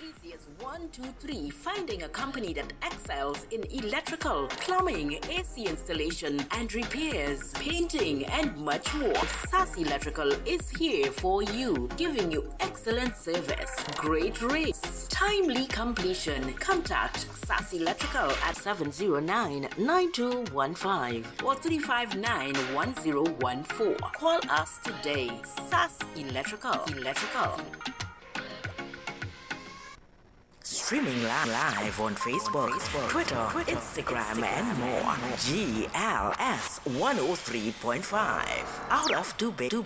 easy as 1, 2, 3. Finding a company that excels in electrical, plumbing, AC installation and repairs, painting, and much more. SAS Electrical is here for you, giving you excellent service, great rates, timely completion. Contact SAS Electrical at 709-9215 or 359-1014. Call us today. SAS Electrical. Streaming live on Facebook, Twitter, Instagram, and more. GLS 103.5. Out of Tobago.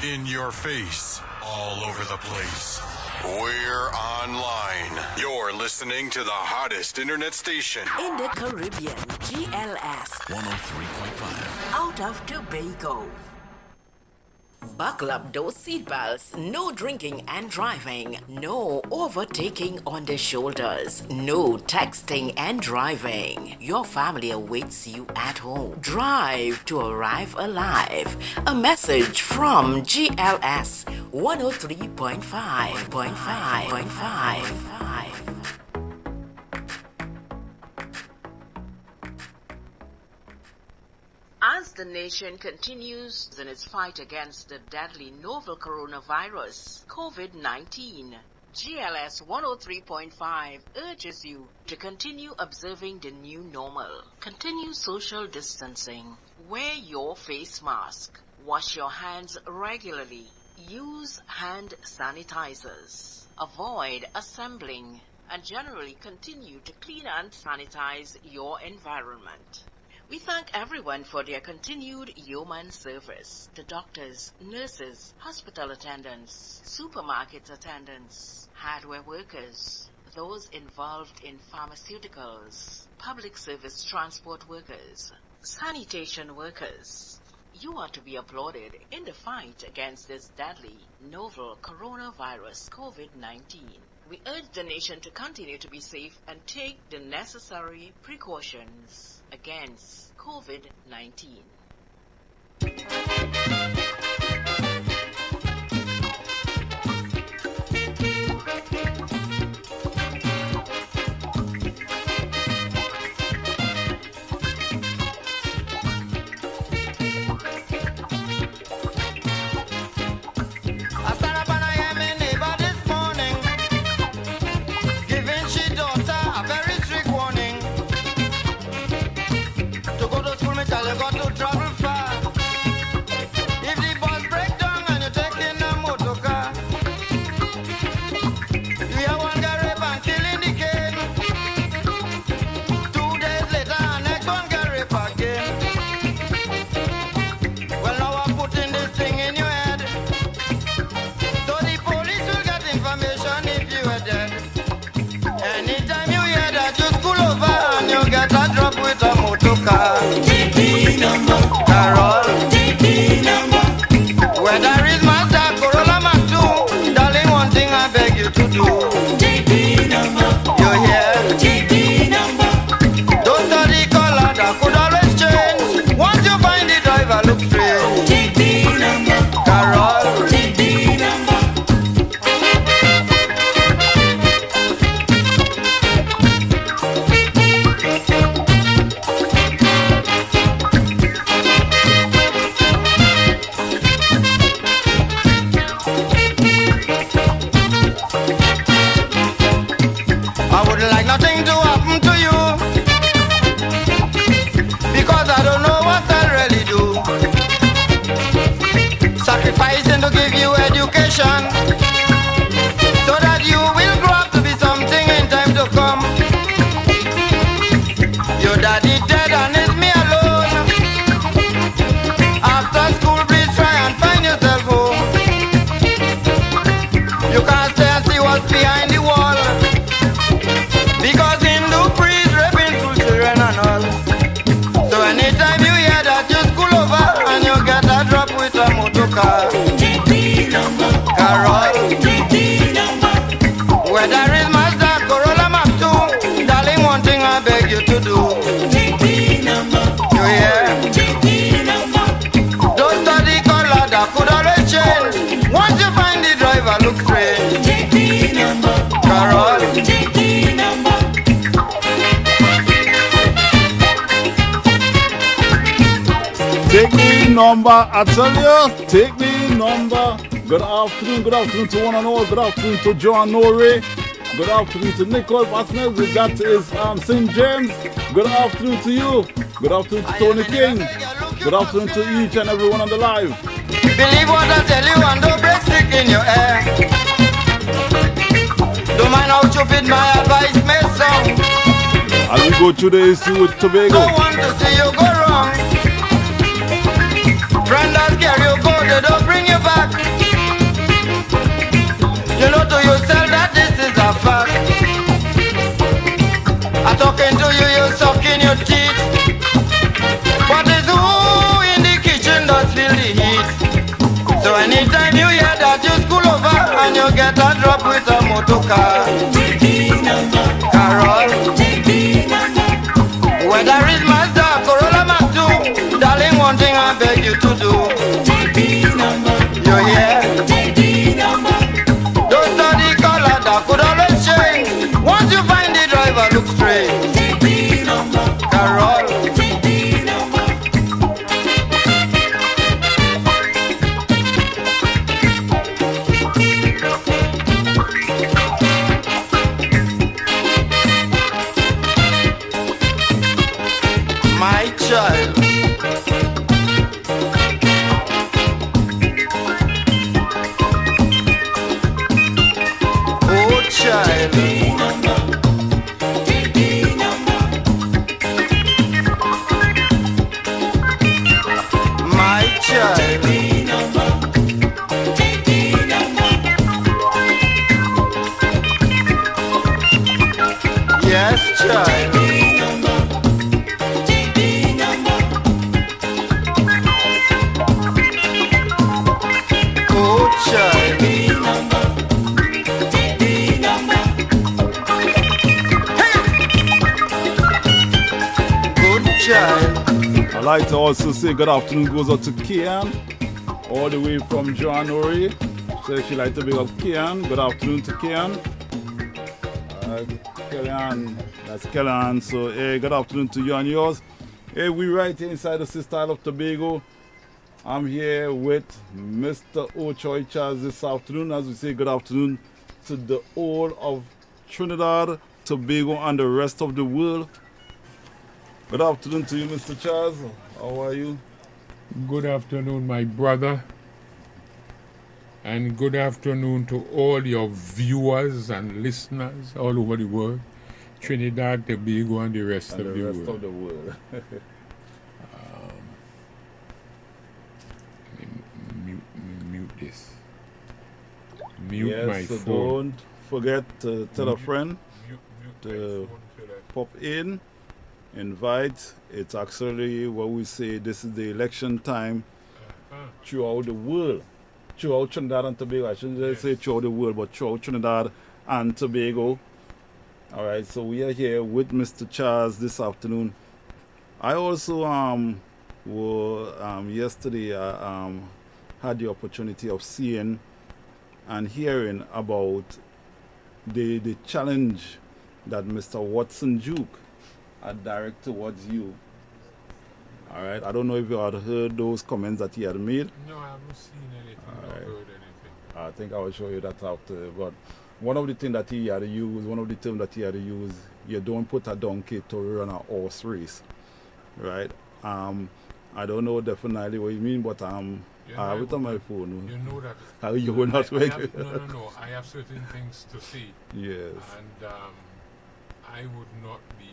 In your face, all over the place. We're online. You're listening to the hottest internet station In the Caribbean, GLS 103.5. out of Tobago. Buckle up those seatbelts. No drinking and driving. No overtaking on the shoulders. No texting and driving. Your family awaits you at home. Drive to arrive alive. A message from GLS 103.5. As the nation continues in its fight against the deadly novel coronavirus, COVID-19, GLS 103.5 urges you to continue observing the new normal. Continue social distancing. Wear your face mask. Wash your hands regularly. Use hand sanitizers. Avoid assembling. And generally continue to clean and sanitize your environment. We thank everyone for their continued yeoman service. The doctors, nurses, hospital attendants, supermarket attendants, hardware workers, those involved in pharmaceuticals, public service transport workers, sanitation workers. You are to be applauded in the fight against this deadly, novel coronavirus COVID-19. We urge the nation to continue to be safe and take the necessary precautions against COVID-19. DP number, Carol. DP number. Where there is master Corolla Matu, darling, one thing I beg you to do. DP number, you hear? DP number. Don't study color, that could always change. Once you find the driver, look straight. DP number, Carol. DP number. Sacrificing to give you education, so that you will grow up to be something in time to come. Your daddy dead and it's me alone. After school, please try and find yourself home. You can't stay and see what's behind the wall, because Hindu priests raping school children and all. So anytime you hear that your school over and you get a drop with a motor car, DP number, Carol. DP number. Where there is Mazda Corolla Map 2, darling, one thing I beg you you to do. Take the number. You hear? Take the number. Don't study color, that could always change. Once you find the driver, look straight. Take the number. Carol. Take the number. Take the number, I tell you, take the number. Good afternoon to one and all. Good afternoon to John Norrie. Good afternoon to Nicole Vasnez. That is St. James. Good afternoon to you. Good afternoon to Tony King. Good afternoon to each and everyone on the live. Believe what I tell you and don't break stick in your hair. Don't mind how stupid my advice may sound. As we go through the issue with Tobago. Don't want to see you go wrong. Friend that carry you go, they don't bring you back. You know to yourself that this is a fact. I'm talking to you, you're sucking your teeth. But it's who in the kitchen does feel the heat. So anytime you hear that you school over and you get a drop with a motor car. Carol, whether it's Mazda, Corolla, Max 2, darling, one thing I beg you to do. You hear? Don't study color, that could always change. Once you find the driver, look straight. Carol. My child. Oh, child. My child. Yes, child. Oh, child. Good child. I'd like to also say good afternoon goes out to Kian, all the way from January. So she like to big up Kian. Good afternoon to Kian. Kellyanne, that's Kellyanne. So hey, good afternoon to you and yours. Hey, we right here inside the Sister Isle of Tobago. I'm here with Mr. Ochoy Charles this afternoon. As we say, good afternoon to the whole of Trinidad, Tobago, and the rest of the world. Good afternoon to you, Mr. Charles. How are you? Good afternoon, my brother. And good afternoon to all your viewers and listeners all over the world. Trinidad, Tobago, and the rest of the world. Of the world. Mute this. Mute yes, my so phone. don't forget to tell a friend Mute to my phone so that pop in, invite. It's actually what we say, this is the election time throughout the world. Throughout Trinidad and Tobago. I shouldn't just say throughout the world, but throughout Trinidad and Tobago. All right, so we are here with Mr. Charles this afternoon. I also yesterday had the opportunity of seeing and hearing about the challenge that Mr. Watson Duke had directed towards you. All right, I don't know if you had heard those comments that he had made. No, I haven't seen anything or Alright. heard anything. I think I will show you that after. But one of the things that he had to use, one of the terms that he had to use, you don't put a donkey to run a horse race, right? I don't know definitely what you mean, but I have it on my phone. You know that. How you will not I make have, it? no. I have certain things to say. Yes. And I would not be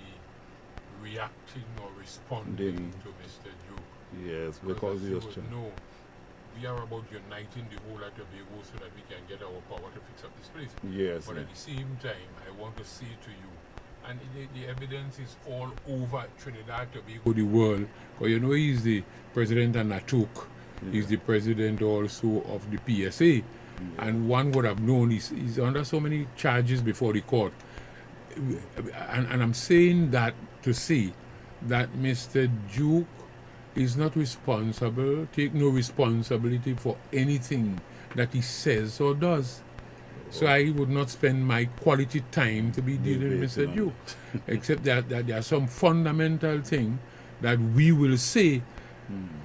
reacting or responding to Mr. Duke. Yes, because as he you was would trying. know, we are about uniting the whole of Tobago so that we can get our power to fix up this place. Yes. But at the same time, I want to say to you, and the evidence is all over Trinidad, Tobago, the world. Because you know he's the president of Natuk. He's the president also of the PSA. And one would have known he's under so many charges before the court. And I'm saying that to say that Mr. Duke is not responsible, take no responsibility for anything that he says or does. So I would not spend my quality time to be dealing with Mr. Duke, except that there are some fundamental things that we will say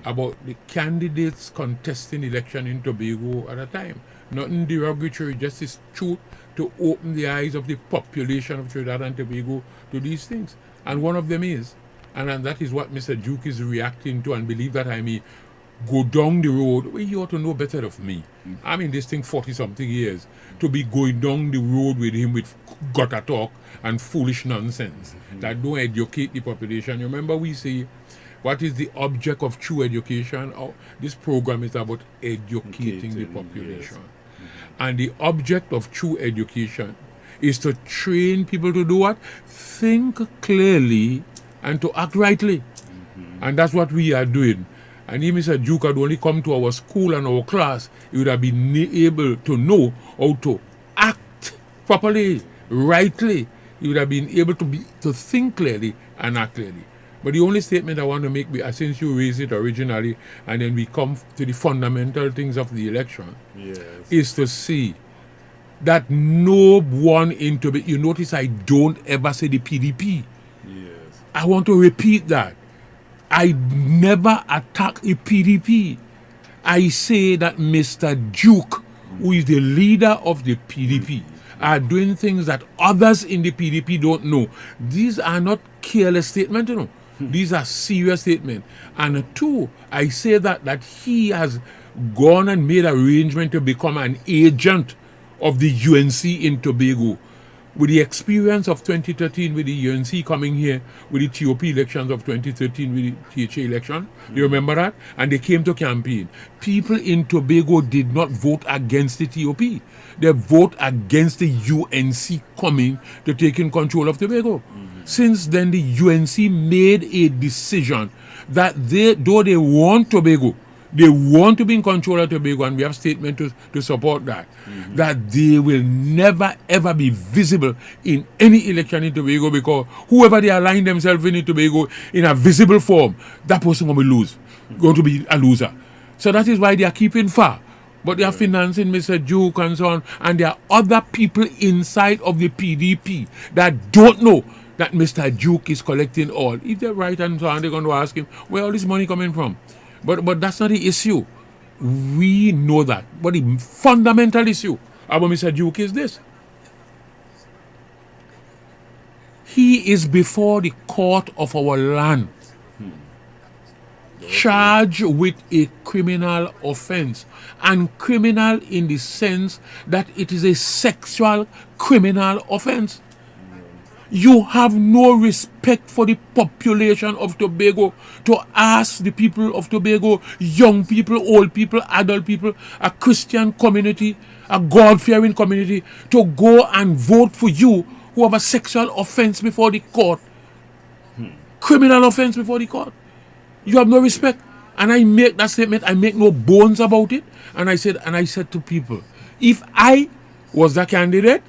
about the candidates contesting election in Tobago at a time. Nothing derogatory, just is truth to open the eyes of the population of Trinidad and Tobago to these things. And one of them is, and that is what Mr. Duke is reacting to, and believe that I may go down the road. Well, you ought to know better of me. I'm in this thing 40-something years. To be going down the road with him with gutter talk and foolish nonsense that don't educate the population. You remember we say, what is the object of true education? Oh, this program is about educating the population. Yes. And the object of true education is to train people to do what? Think clearly and to act rightly. And that's what we are doing. And if Mr. Duke had only come to our school and our class, he would have been able to know how to act properly, rightly. He would have been able to think clearly and act clearly. But the only statement I want to make, since you raised it originally, and then we come to the fundamental things of the election, is to see that no one in Tobago, you notice I don't ever say the PDP. Yes. I want to repeat that. I never attack the PDP. I say that Mr. Duke, who is the leader of the PDP, are doing things that others in the PDP don't know. These are not careless statements, you know. These are serious statements. And two, I say that he has gone and made arrangement to become an agent of the UNC in Tobago. With the experience of 2013 with the UNC coming here, with the TOP elections of 2013 with the THA election, you remember that? And they came to campaign. People in Tobago did not vote against the TOP. They vote against the UNC coming to taking control of Tobago. Since then, the UNC made a decision that though they want Tobago, they want to be in control of Tobago, and we have statement to support that, that they will never ever be visible in any election in Tobago, because whoever they align themselves in Tobago in a visible form, that person going to be a loser. So that is why they are keeping far. But they are financing Mr. Duke and so on, and there are other people inside of the PDP that don't know that Mr. Duke is collecting all. If they're right and so on, they're going to ask him, where all this money coming from? But that's not the issue. We know that. But the fundamental issue about Mr. Duke is this. He is before the court of our land, charged with a criminal offense. And criminal in the sense that it is a sexual criminal offense. You have no respect for the population of Tobago to ask the people of Tobago, young people, old people, adult people, a Christian community, a God-fearing community, to go and vote for you who have a sexual offense before the court. Criminal offense before the court. You have no respect. And I make that statement, I make no bones about it. And I said to people, if I was that candidate,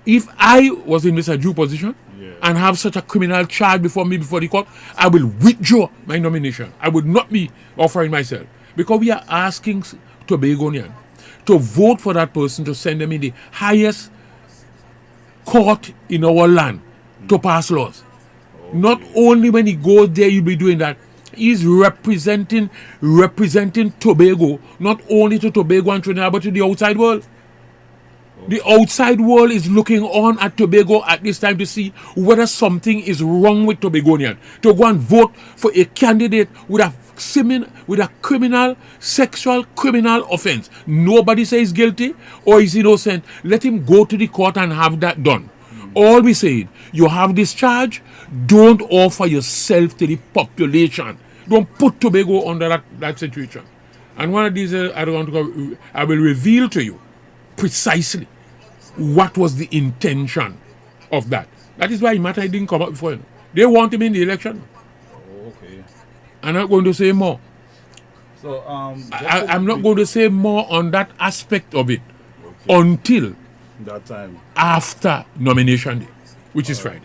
if I was in Mr. Duke's position and have such a criminal charge before me before the court, I will withdraw my nomination. I would not be offering myself. Because we are asking Tobagonians to vote for that person, to send them in the highest court in our land to pass laws. Okay. Not only when he goes there, you'll be doing that. He's representing Tobago, not only to Tobago and Trinidad, but to the outside world. The outside world is looking on at Tobago at this time to see whether something is wrong with Tobagonian. To go and vote for a candidate with a sexual criminal offense. Nobody says guilty or is innocent. Let him go to the court and have that done. All we say, you have this charge, don't offer yourself to the population. Don't put Tobago under that situation. And one of these, I will reveal to you precisely what was the intention of that. That is why Matai didn't come up before. You know. They want him in the election. Okay. I'm not going to say more. So I'm not going to say more on that aspect of it until that time after nomination day, which is Friday.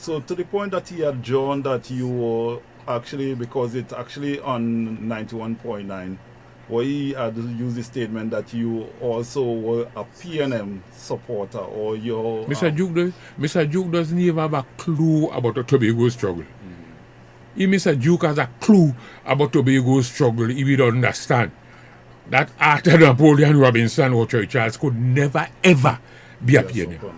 So to the point that he had drawn that you were actually, because it's actually on 91.9, where he had used the statement that you also were a PNM supporter, or your... Mr. Duke doesn't even have a clue about the Tobago struggle. If Mr. Duke has a clue about Tobago's struggle, he would understand that Arthur Napoleon Robinson or Troy Charles could never ever be a PNM.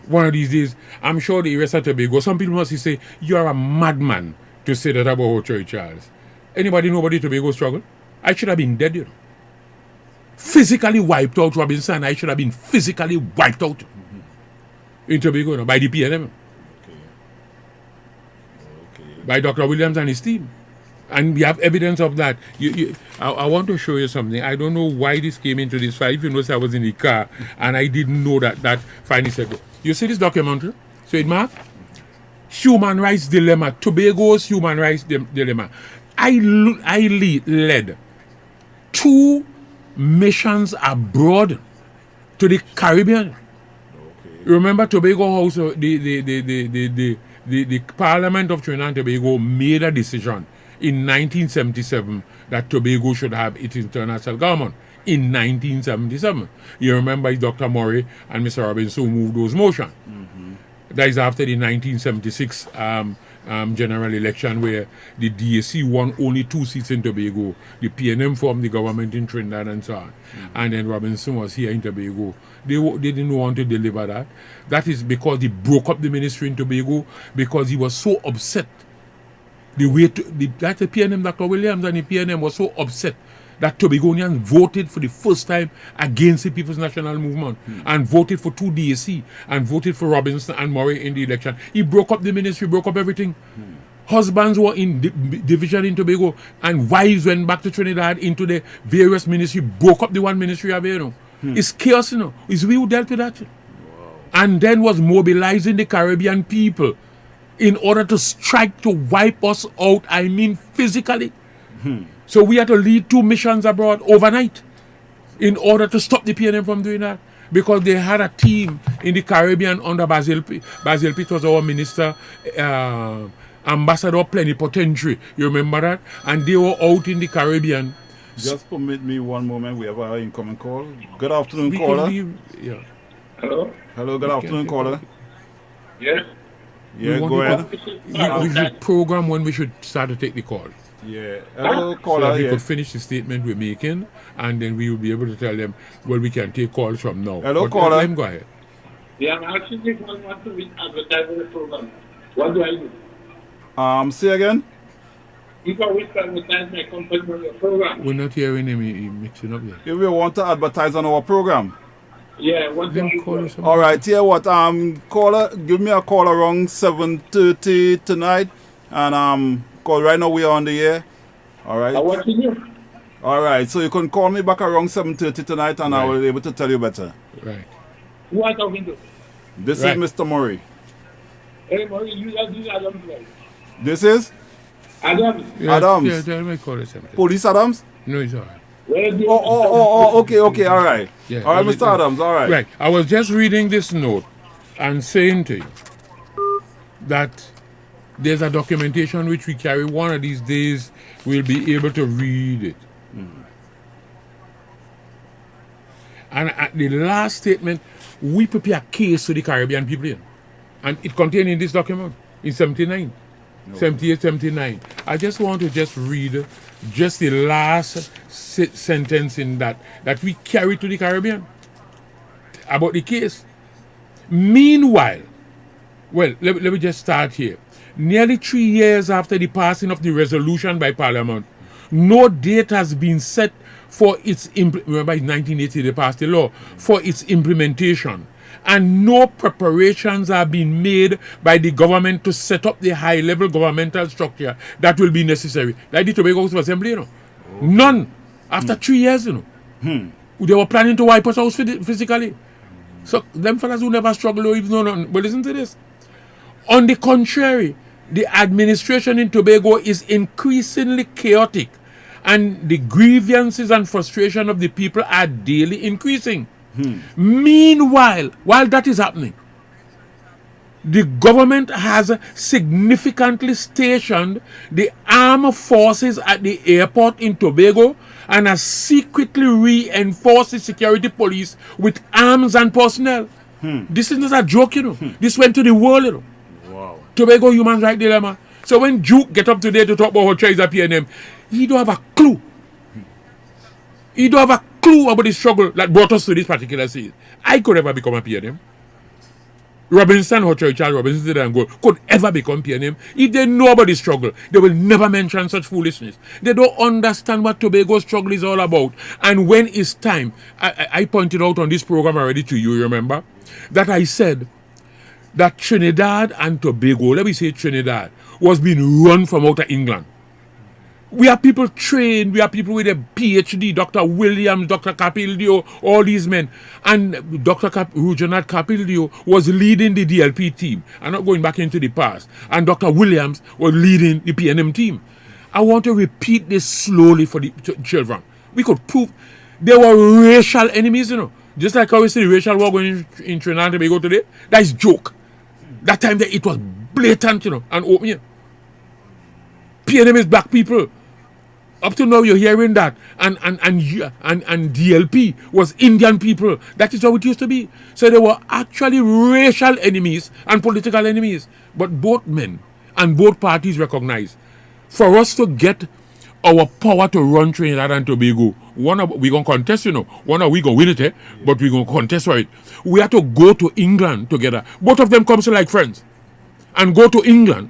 One of these days, I'm sure the rest of Tobago, some people must say, you are a madman to say that about Troy Charles. Anybody know about the Tobago struggle? I should have been dead, you know. Physically wiped out Robinson, I should have been physically wiped out in Tobago, you know, by the PNM. By Dr. Williams and his team. And we have evidence of that. I want to show you something. I don't know why this came into this file. If you notice, I was in the car and I didn't know that 5 minutes ago. You see this documentary? So it marked Human Rights Dilemma, Tobago's Human Rights Dilemma. I led 2 missions abroad to the Caribbean. Okay. Remember Tobago House, the Parliament of Trinidad and Tobago made a decision in 1977 that Tobago should have its internal self-government. In 1977. You remember Dr. Murray and Mr. Robinson who moved those motions. That is after the 1976 general election where the DAC won only 2 seats in Tobago. The PNM formed the government in Trinidad and so on. And then Robinson was here in Tobago. They didn't want to deliver that. That is because he broke up the ministry in Tobago because he was so upset. The PNM, Dr. Williams and the PNM was so upset that Tobagonians voted for the first time against the People's National Movement and voted for 2 DAC and voted for Robinson and Murray in the election. He broke up the ministry, broke up everything. Husbands were in division in Tobago and wives went back to Trinidad into the various ministries, broke up the one ministry of, you know. It's chaos, you know. It's we who dealt with that. Wow. And then was mobilizing the Caribbean people in order to strike, to wipe us out, I mean physically. So we had to lead 2 missions abroad overnight in order to stop the PNM from doing that. Because they had a team in the Caribbean under Basil Pitt. Basil Pitt was our minister, ambassador plenipotentiary. You remember that? And they were out in the Caribbean. Just permit me one moment. We have our incoming call. Good afternoon, caller. Hello? Hello, good afternoon, caller. Yes? Yeah, go ahead. We should program when we should start to take the call. Yeah. Hello, caller. So we could finish the statement we're making, and then we will be able to tell them, well, we can take calls from now. Hello, but caller. Let him go ahead. Yeah, I'm asking if I want to advertise the program. What do I do? Say again? If I wish to advertise my company on your program. We're not hearing him mixing up there. If we want to advertise on our program. Yeah, what do I do? All right, here what? Caller, give me a call around 7:30 tonight, and cause right now we are on the air. All right. What to do? All right, so you can call me back around 7:30 tonight, and I will be able to tell you better. Right. Who are talking to? This is Mr. Murray. Hey, Murray, you are doing Adams, right? This is Adams. Yeah, Adams. Yeah, tell me call it something. Police Adams. No, it's all right. Okay, all right. Yeah, all right, Mr. Adams, all right. Right. I was just reading this note and saying to you that there's a documentation which we carry. One of these days we'll be able to read it. And at the last statement, we prepare a case to the Caribbean people here. And it contained in this document in 79, 78, 79. I just want to just read just the last sentence in that we carry to the Caribbean about the case. Meanwhile, well, let me just start here. Nearly 3 years after the passing of the resolution by Parliament, no date has been set for its remember in 1980 they passed the law for its implementation, and no preparations are being made by the government to set up the high-level governmental structure that will be necessary. Like the Tobago House of Assembly, you know. None. After 3 years, you know. They were planning to wipe us out physically. So them fellas who never struggle or even know nothing. But listen to this. On the contrary, the administration in Tobago is increasingly chaotic, and the grievances and frustration of the people are daily increasing. Meanwhile, while that is happening, the government has significantly stationed the armed forces at the airport in Tobago and has secretly reinforced the security police with arms and personnel. This is not a joke, you know. This went to the world, you know. Wow. Tobago human rights dilemma. So when Duke get up today to talk about how Chase a PNM, he don't have a clue. He don't have a clue about the struggle that brought us to this particular scene. I could ever become a PNM. Robinson, Charles Robinson and Gold could ever become PNM. If they know about the struggle, they will never mention such foolishness. They don't understand what Tobago's struggle is all about. And when it's time, I pointed out on this program already to you, remember, that I said that Trinidad and Tobago, let me say Trinidad, was being run from out of England. We are people trained, we are people with a PhD, Dr. Williams, Dr. Capildio, all these men. And Dr. Rujanat Capildio was leading the DLP team. I'm not going back into the past. And Dr. Williams was leading the PNM team. I want to repeat this slowly for the children. We could prove there were racial enemies, you know. Just like how we see the racial war going in Trinidad and Tobago today. That is joke. That time it was blatant, you know, and open. You know. PNM is black people. Up to now, you're hearing that, and DLP was Indian people. That is how it used to be. So there were actually racial enemies and political enemies, but both men and both parties recognized. For us to get our power to run Trinidad and Tobago, we're going to contest, you know. One of we going to win it, but we're going to contest for it. We have to go to England together. Both of them come to like friends, and go to England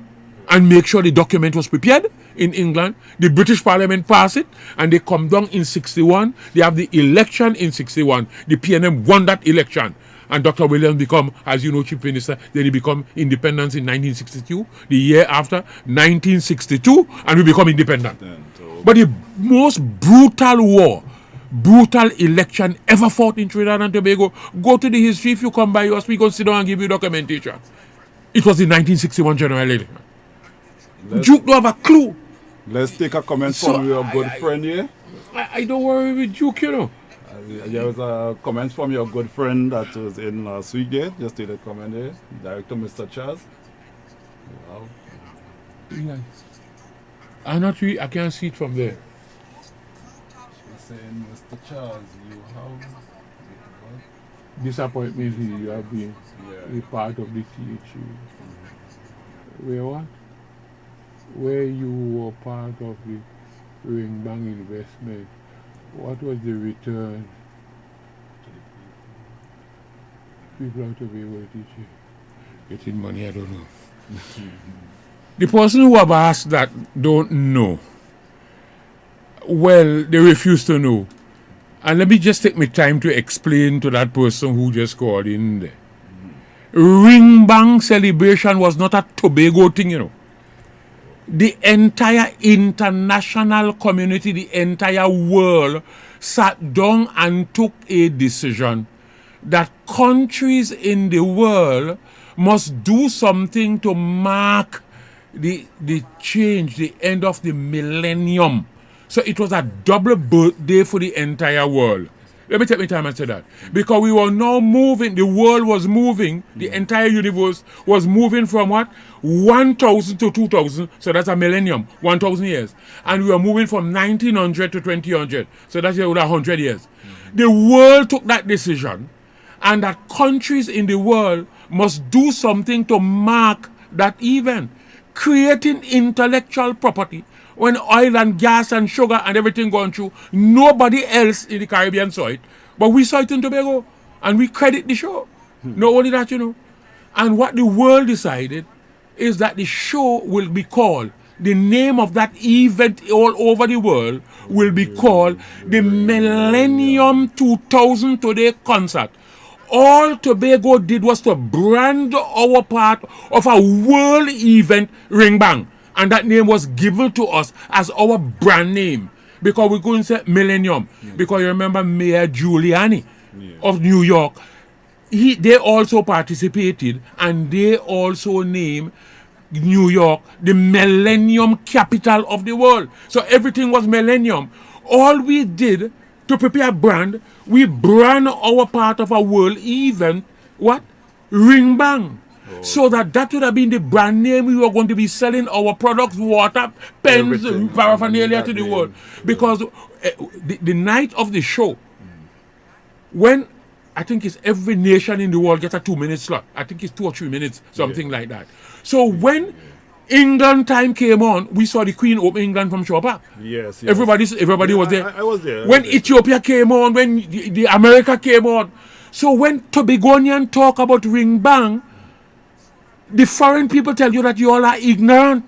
and make sure the document was prepared in England. The British Parliament passed it, and they come down in 61. They have the election in 61. The PNM won that election. And Dr. Williams become, as you know, Chief Minister. Then he become independence in 1962. The year after, 1962, and we become independent. But the most brutal election ever fought in Trinidad and Tobago, go to the history. If you come by us, we can sit down and give you documentation. It was the 1961 general election. Duke don't have a clue. Let's take a comment from your good friend here. I don't worry with Duke, you know. There was a comment from your good friend that was in last week there. Just take a comment there. Director Mr. Charles. Wow. Yeah. I can't see it from there. She's saying, Mr. Charles, you have... Disappointment, you have been a part of the THU. Where what? Where you were part of the Ring Bang investment, what was the return to the people out of here teaching? Getting money, I don't know. The person who have asked that don't know. Well, they refuse to know. And let me just take my time to explain to that person who just called in there. Ring Bang celebration was not a Tobago thing, you know. The entire international community, the entire world sat down and took a decision that countries in the world must do something to mark the change, the end of the millennium. So it was a double birthday for the entire world. Let me take my time and say that. Because we were now moving, the world was moving, the entire universe was moving from what? 1,000 to 2,000, so that's a millennium, 1,000 years. And we were moving from 1900 to 2000, so that's 100 years. The world took that decision, and that countries in the world must do something to mark that event, creating intellectual property. When oil and gas and sugar and everything going through, nobody else in the Caribbean saw it. But we saw it in Tobago, and we credit the show. Not only that, you know. And what the world decided is that the show will be called, the name of that event all over the world will be called the Millennium 2000 Today Concert. All Tobago did was to brand our part of a world event, Ring Bang. And that name was given to us as our brand name. Because we couldn't say Millennium. Because you remember Mayor Giuliani of New York. They also participated, and they also named New York the Millennium capital of the world. So everything was Millennium. All we did to prepare a brand, we brand our part of a world event, what? Ring Bang. So that would have been the brand name we were going to be selling our products, water, pens, Everything. paraphernalia to the That world. name, yeah. Because the night of the show, when I think it's every nation in the world gets a 2-minute slot. I think it's 2 or 3 minutes, something like that. So when England time came on, we saw the Queen open England from Shaw Park. Yes. Everybody Yeah, was there. I was there. When Ethiopia came on, when the America came on. So when Tobagonian talk about ring bang, the foreign people tell you that you all are ignorant.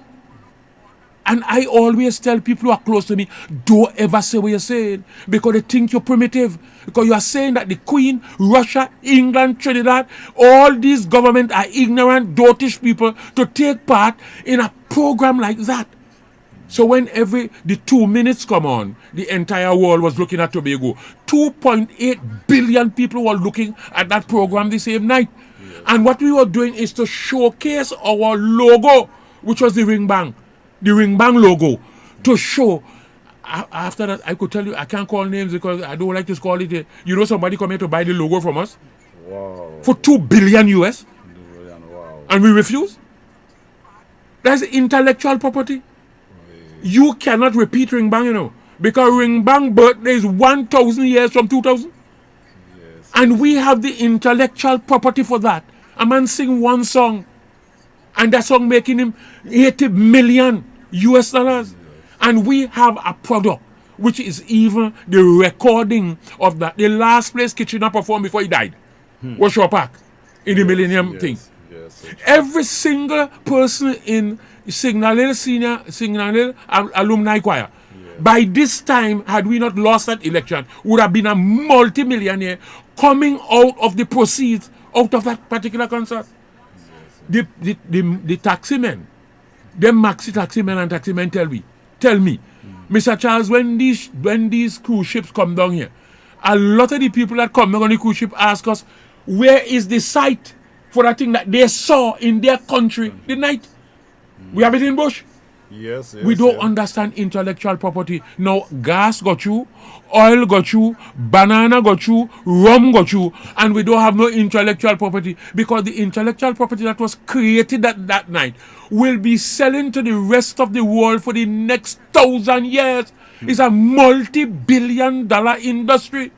And I always tell people who are close to me, don't ever say what you're saying, because they think you're primitive. Because you are saying that the Queen, Russia, England, Trinidad, all these governments are ignorant, dotish people to take part in a program like that. So when the 2 minutes come on, the entire world was looking at Tobago. 2.8 billion people were looking at that program the same night. And what we were doing is to showcase our logo, which was the ring bang logo, to show. After that, I could tell you, I can't call names because I don't like to call it. Somebody come here to buy the logo from us. Wow. For $2 billion US. Wow. And we refuse. That's intellectual property. You cannot repeat ring bang, because ring bang birthday is 1,000 years from 2000. Yes. And we have the intellectual property for that. A man sing one song, and that song making him 80 million US dollars. And we have a product, which is even the recording of that. The last place Kitchener performed before he died was Shaw Park in the Millennium thing. Yes. Every single person in Signal Hill Alumni Choir, by this time, had we not lost that election, would have been a multi-millionaire coming out of the proceeds out of that particular concert. The taxi men, them maxi taxi men and taxi men tell me, Mr. Charles, when these cruise ships come down here, a lot of the people that come down on the cruise ship ask us, where is the site for that thing that they saw in their country the night? We have it in Bush. Yes. We don't understand intellectual property. Now, gas got you, oil got you, banana got you, rum got you, and we don't have no intellectual property, because the intellectual property that was created that night will be selling to the rest of the world for the next 1,000 years. It's a multi-billion-dollar industry.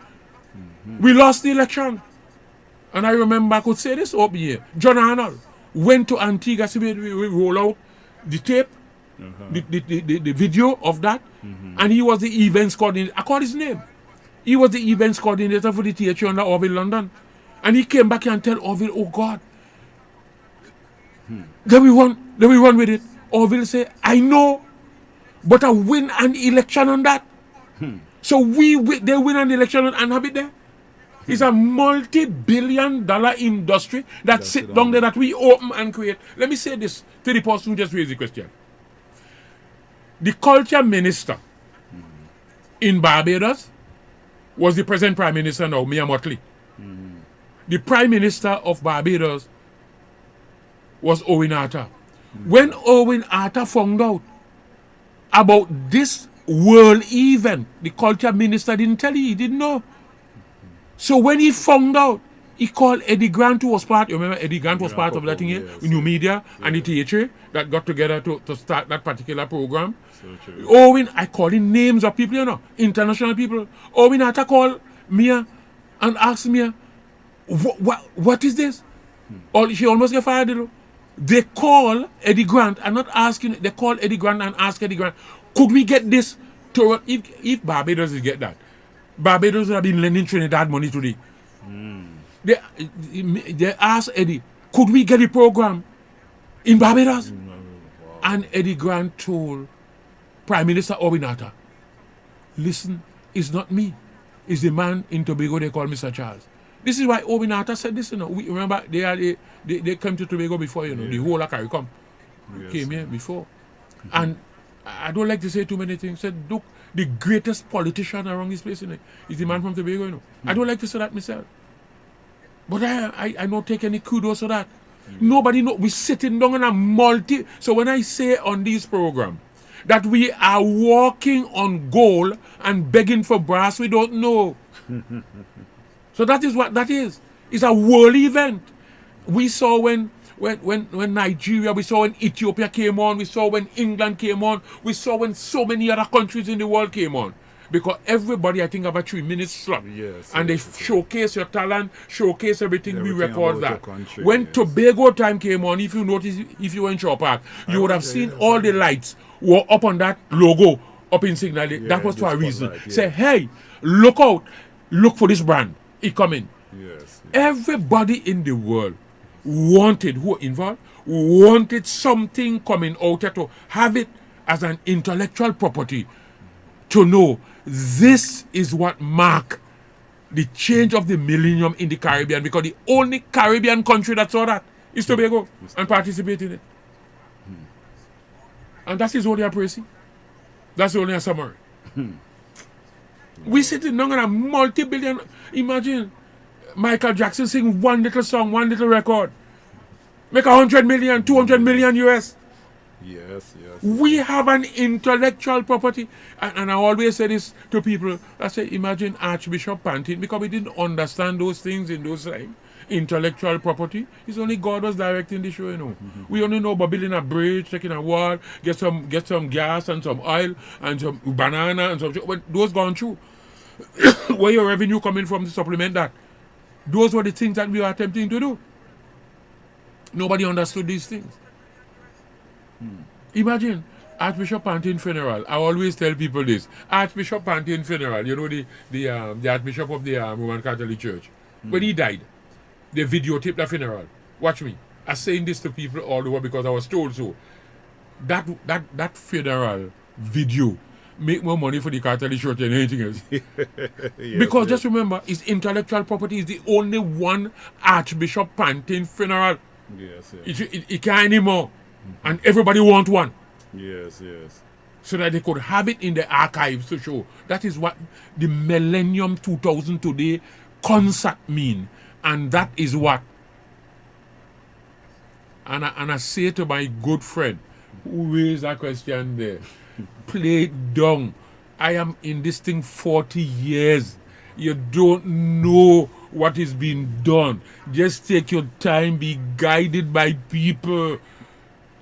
We lost the election. And I remember I could say this open here. John Arnold went to Antigua, so we roll out the tape, the video of that, and he was the events coordinator. I called his name. He was the events coordinator for the theatre under Orville London. And he came back here and tell Orville, oh God, then we run with it. Orville say, I know, but I win an election on that. So they win an election and have it there. It's a multi-billion-dollar industry that sit down there that we open and create. Let me say this to the person who just raised the question. The culture minister in Barbados was the present prime minister now, Mia Motley. The prime minister of Barbados was Owen Arthur. When Owen Arthur found out about this world event, the culture minister didn't tell he didn't know. So when he found out, he called Eddie Grant, who was part, you remember Eddie Grant was part of that thing here, New Media and the theatre that got together to start that particular program. Owen, I called in names of people, international people. Owen Arthur called Mia and asked Mia, what is this? She almost got fired, They call Eddie Grant and not asking, they call Eddie Grant and ask Eddie Grant, could we get this to, if Barbados will get that, Barbados would have been lending Trinidad money today. They asked Eddie, could we get a program in Barbados? And Eddie Grant told Prime Minister Owen Arthur, listen, it's not me. It's the man in Tobago they call Mr. Charles. This is why Owen Arthur said this, We remember they came to Tobago before, the whole of CARICOM came here before. And I don't like to say too many things. Said, look, the greatest politician around this place is the man from Tobago, I don't like to say that myself. But I don't take any kudos for that. Nobody know. We're sitting down on a multi. So when I say on this program that we are walking on gold and begging for brass, we don't know. So that is what that is. It's a world event. We saw when when Nigeria, we saw when Ethiopia came on, we saw when England came on, we saw when so many other countries in the world came on. Because everybody, I think, have a 3-minute slot. Yes, and yes, they showcase your talent, showcase everything, we record about that. your country, When yes. Tobago time came on, if you notice, if you went Shaw Park, you would have seen all the lights were up on that logo, up in Signal. That was for a reason. spotlight, Say, hey, look out, look for this brand. It coming. Yes. Everybody in the world wanted, who were involved, wanted something coming out here to have it as an intellectual property, to know this is what marked the change of the millennium in the Caribbean, because the only Caribbean country that saw that is Tobago and participate in it. And that is only a précis. That's only a summary. We sitting down on a multi-billion. Imagine Michael Jackson sing one little song, one little record, make 100 million, 200 million US. Yes, yes. We have an intellectual property. And I always say this to people. I say, imagine Archbishop Pantin, because we didn't understand those things in those times. Intellectual property. It's only God was directing the show, you know. We only know about building a bridge, taking a wall, get some gas and some oil and some banana and some. But those gone through. Where your revenue coming from to supplement that? Those were the things that we were attempting to do. Nobody understood these things. Imagine Archbishop Pantin funeral. I always tell people this. Archbishop Pantin funeral, you know, the Archbishop of the Roman Catholic Church. When he died, they videotaped the funeral. Watch me. I'm saying this to people all over because I was told so. That funeral video make more money for the Catholic Church than anything else. Because just remember, his intellectual property is the only one Archbishop Pantin funeral. Yes, yes. It can't anymore. And everybody want one. Yes, yes. So that they could have it in the archives to show. That is what the Millennium 2000 today concert mean. And that is what. And I say to my good friend who raised that question there, play it down. I am in this thing 40 years. You don't know what is being done. Just take your time, be guided by people.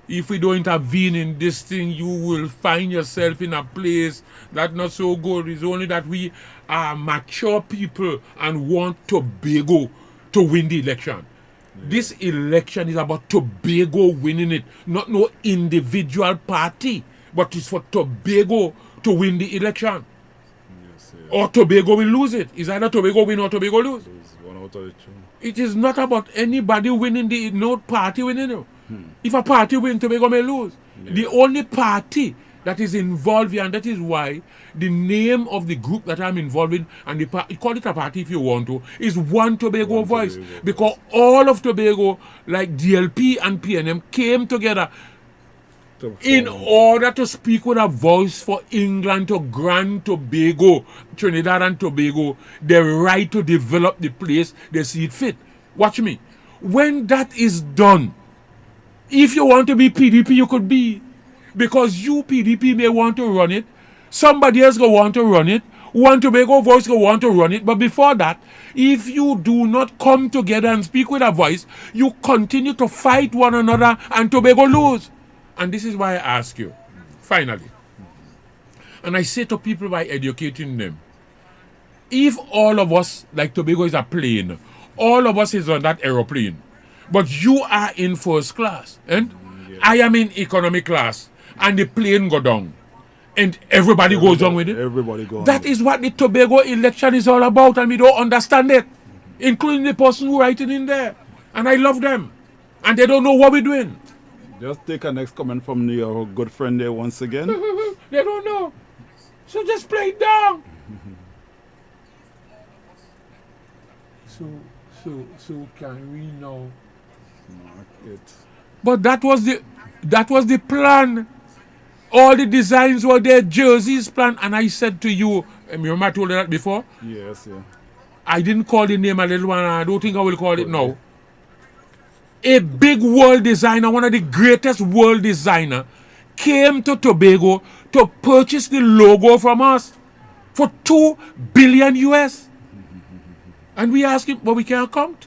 If we don't intervene in this thing, you will find yourself in a place that's not so good. It's only that we are mature people and want Tobago to win the election. This election is about Tobago winning it, not no individual party, but it's for Tobago to win the election. Yes, yes. Or Tobago will lose it. It's either Tobago win or Tobago lose. It's one out of the two. It is not about anybody winning, no party winning it. If a party wins, Tobago may lose. The only party that is involved here, and that is why the name of the group that I'm involved in, and you call it a party if you want to, is One Tobago Voice. Because all of Tobago, like DLP and PNM, came together in order to speak with a voice for England to grant Tobago, Trinidad and Tobago, the right to develop the place they see it fit. Watch me. When that is done, if you want to be PDP, you could be. Because you, PDP, may want to run it. Somebody else will want to run it. One Tobago Voice will want to run it. But before that, if you do not come together and speak with a voice, you continue to fight one another and Tobago lose. And this is why I ask you, finally. And I say to people by educating them, if all of us, like Tobago is a plane, all of us is on that aeroplane, but you are in first class, and I am in economy class, and the plane go down, and everybody goes on with it. Everybody goes. That is what the Tobago election is all about, and we don't understand it, including the person who writing in there. And I love them, and they don't know what we're doing. Just take a next comment from your good friend there once again. They don't know. So just play it down. So can we know? But that was the plan. All the designs were there, Jersey's plan. And I said to you, remember I told you that before? Yes, yeah. I didn't call the name a little one, and I don't think I will call it now. A big world designer, one of the greatest world designer, came to Tobago to purchase the logo from us for $2 billion US. And we asked him, but we can't count.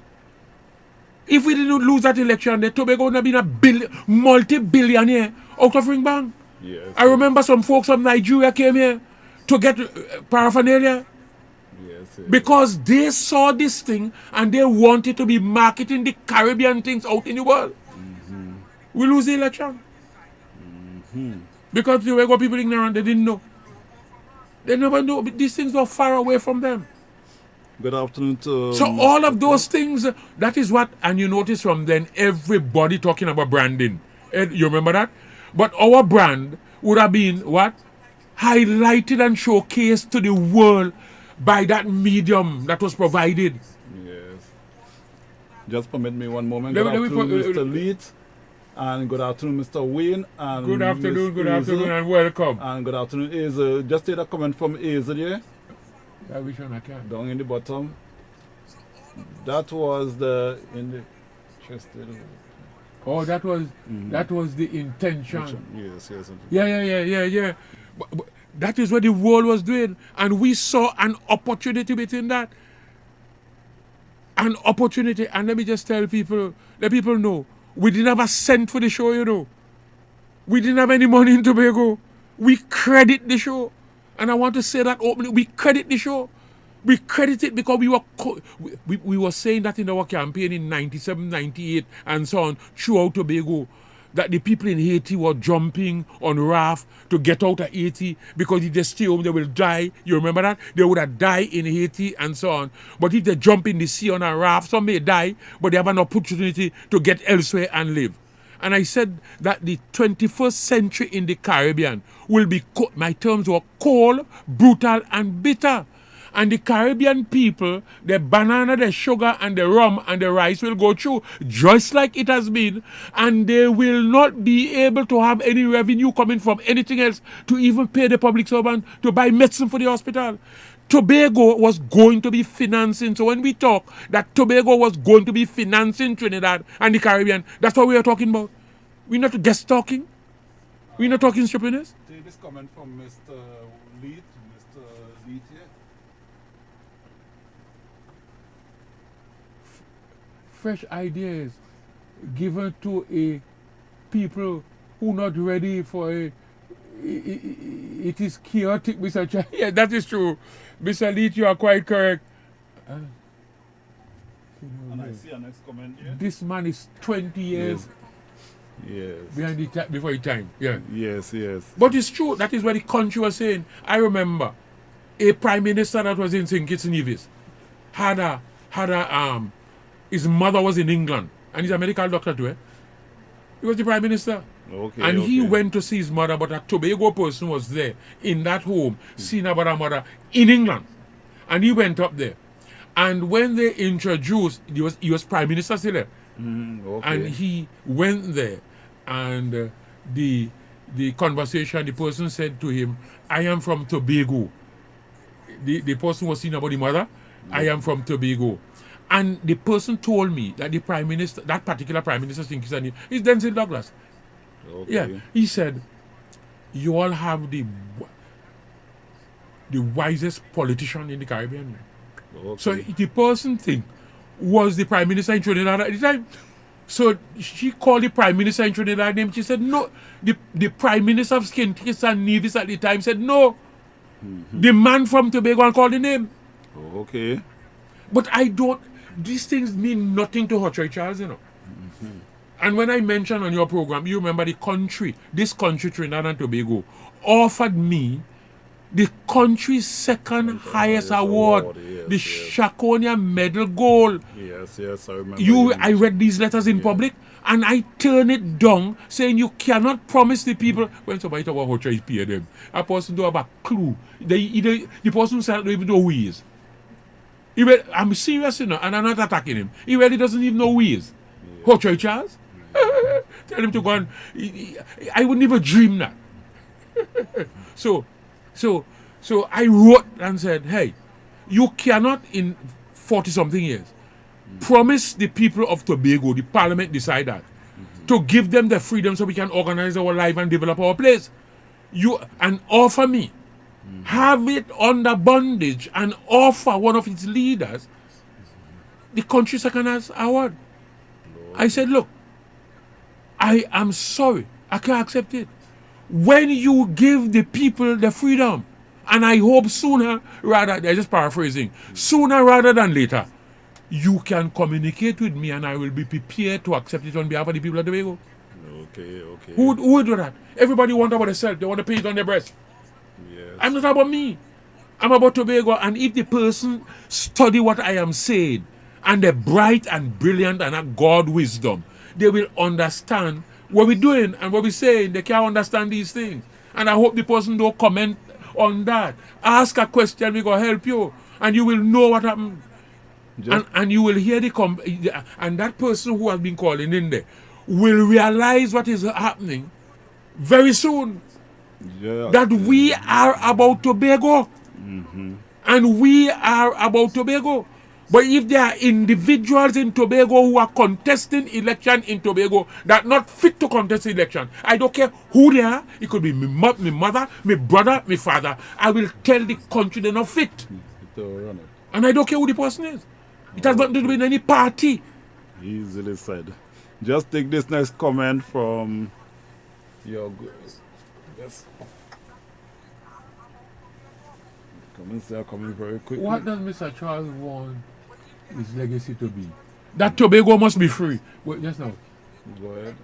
If we didn't lose that election, the Tobago would have been a multi-billionaire out of Ringbank. Yes. I remember some folks from Nigeria came here to get paraphernalia Yes. because they saw this thing and they wanted to be marketing the Caribbean things out in the world. We lose the election. Because the Tobago people ignorant, they didn't know. They never knew. These things were far away from them. Good afternoon to... So all of those things, that is what, and you notice from then, everybody talking about branding. You remember that? But our brand would have been what? Highlighted and showcased to the world by that medium that was provided. Yes. Just permit me one moment. Let Good me afternoon, Mr. Leet. And good afternoon, Mr. Wayne. And Good afternoon, Miss good afternoon, Hazel. and welcome. And good afternoon, Hazel. Just take a comment from Hazel here. I wish I can. Down in the bottom. That was the Oh, that was the intention. Yes. Yeah. But that is what the world was doing, and we saw an opportunity within that. An opportunity, and let me just tell people, let people know, we didn't have a cent for the show, you know. We didn't have any money in Tobago. We credit the show. And I want to say that openly, we credit the show. We credit it because we were saying that in our campaign in 97, 98, and so on, throughout Tobago, that the people in Haiti were jumping on raft to get out of Haiti because if they stay home, they will die. You remember that? They would have died in Haiti and so on. But if they jump in the sea on a raft, some may die, but they have an opportunity to get elsewhere and live. And I said that the 21st century in the Caribbean will be, my terms were cold, brutal, and bitter. And the Caribbean people, the banana, the sugar, and the rum, and the rice will go through just like it has been. And they will not be able to have any revenue coming from anything else to even pay the public servant to buy medicine for the hospital. Tobago was going to be financing. So when we talk that Tobago was going to be financing Trinidad and the Caribbean, that's what we are talking about. We're not guest talking. We're not talking stupidness. Take this comment from Mr. Leet. Mr. Leet here. Fresh ideas given to a people who not ready for a... It is chaotic, Mr. Ch. Yeah, that is true. Mr. Leet, you are quite correct. And I see a next comment here. This man is 20 years behind before his time. Yeah. Yes. But it's true. That is what the country was saying. I remember a prime minister that was in St. Kitts Nevis his mother was in England, and he's a medical doctor too. He was the prime minister. Okay. He went to see his mother, but a Tobago person was there in that home, seeing about her mother in England. And he went up there. And when they introduced, he was prime minister still there. And he went there, and the conversation, the person said to him, I am from Tobago. The person was seeing about the mother. I am from Tobago. And the person told me that the prime minister, that particular prime minister, is Denzel Douglas. Yeah, he said, you all have the wisest politician in the Caribbean. So the person thing was the prime minister in Trinidad at the time. So she called the prime minister in Trinidad name. She said, no. The prime minister of St. Kitts and Nevis at the time said, no. The man from Tobago and called the name. Okay. But these things mean nothing to Hochoy Charles, you know. And when I mentioned on your program, you remember this country, Trinidad and Tobago, offered me the country's second highest award, the Shakonia Medal Gold. Yes, I remember. I read these letters in public, and I turned it down, saying you cannot promise the people. When somebody talk about Hochoy, pay them. A person don't have a clue. The person don't even know who he is. I'm serious, you know, and I'm not attacking him. He really doesn't even know who he is. Hochoy Charles? Tell him to go and... I would never dream that. So I wrote and said, hey, you cannot in 40-something years promise the people of Tobago, the parliament decide that, to give them the freedom so we can organize our life and develop our place. And offer me, have it under bondage and offer one of its leaders the country's second highest award. I said, look, I am sorry. I can't accept it. When you give the people the freedom, and I hope sooner rather, they're just paraphrasing, sooner rather than later, you can communicate with me and I will be prepared to accept it on behalf of the people of Tobago. Okay. Who would do that? Everybody want about themselves. They want to pay it on their breast. Yes. I'm not about me. I'm about Tobago. And if the person study what I am saying, and they're bright and brilliant and have God wisdom, they will understand what we're doing and what we're saying. They can't understand these things. And I hope the person don't comment on that. Ask a question, we're going to help you. And you will know what happened. And you will hear and that person who has been calling in there will realize what is happening very soon. That we are about Tobago. And we are about Tobago. But if there are individuals in Tobago who are contesting election in Tobago that are not fit to contest election, I don't care who they are. It could be my mother, my brother, my father. I will tell the country they're not fit. And I don't care who the person is. It has nothing to do with any party. Easily said. Just take this next comment from your... Yes. Comments are coming very quickly. What does Mr. Charles want his legacy to be? That Tobago must be free. Wait, just now. Go ahead.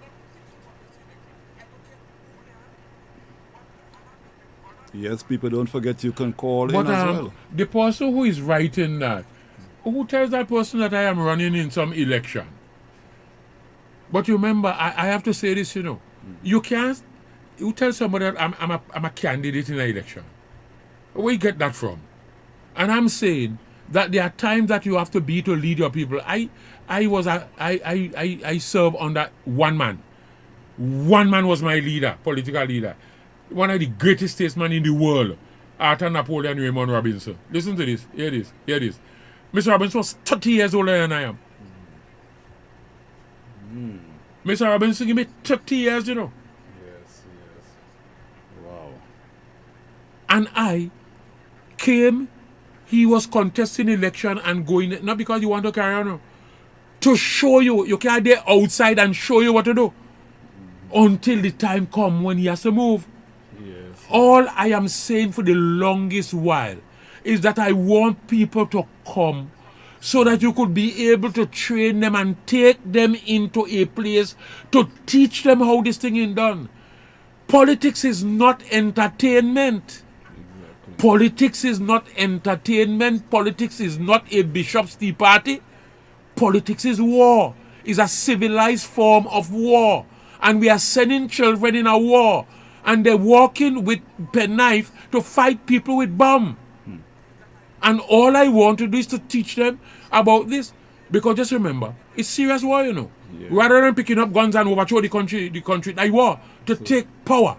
Yes, people, don't forget you can call in as well. The person who is writing that, who tells that person that I am running in some election? But remember, I have to say this, You can't, you tell somebody that I'm a candidate in an election. Where you get that from? And I'm saying that there are times that you have to be to lead your people. I serve under one man. One man was my leader, political leader. One of the greatest statesmen in the world, Arthur Napoleon Raymond Robinson. Listen to this. Hear this. Mr. Robinson was 30 years older than I am. Mr. Robinson gave me 30 years, Yes. Wow. And I came, he was contesting election and going, not because you want to carry on, to show you can't be outside and show you what to do until the time come when he has to move. Yes. All I am saying for the longest while is that I want people to come so that you could be able to train them and take them into a place to teach them how this thing is done. Politics is not entertainment. Exactly. Politics is not entertainment. Politics is not a bishop's tea party. Politics is war. It's a civilized form of war. And we are sending children in a war. And they're walking with penknife to fight people with bomb. And all I want to do is to teach them about this. Because just remember, it's serious war, Yeah. Rather than picking up guns and overthrow the country like war, to take power.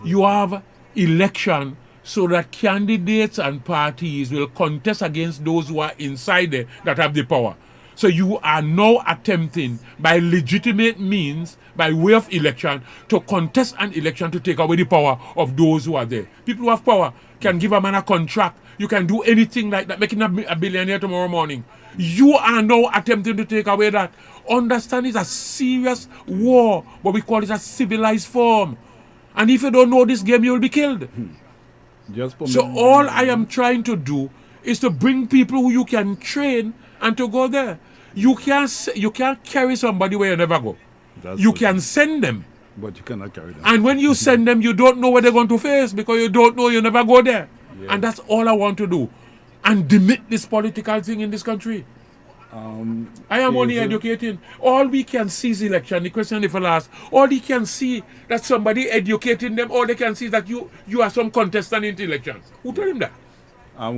You have election so that candidates and parties will contest against those who are inside there that have the power. So you are now attempting by legitimate means, by way of election, to contest an election to take away the power of those who are there. People who have power can give a man a contract. You can do anything like that, making a billionaire tomorrow morning. You are now attempting to take away that. Understand it's a serious war, but we call it a civilized form. And if you don't know this game, you will be killed. So all I am trying to do is to bring people who you can train and to go there. You can't carry somebody where you never go. You can send them. But you cannot carry them. And when you send them, you don't know what they're going to face because you don't know, you never go there. Yes. And that's all I want to do. And demit this political thing in this country. I am only educating. All we can see is election. The question if I ask, all they can see that somebody educating them, all they can see is that you are some contestant in the election. Who told him that?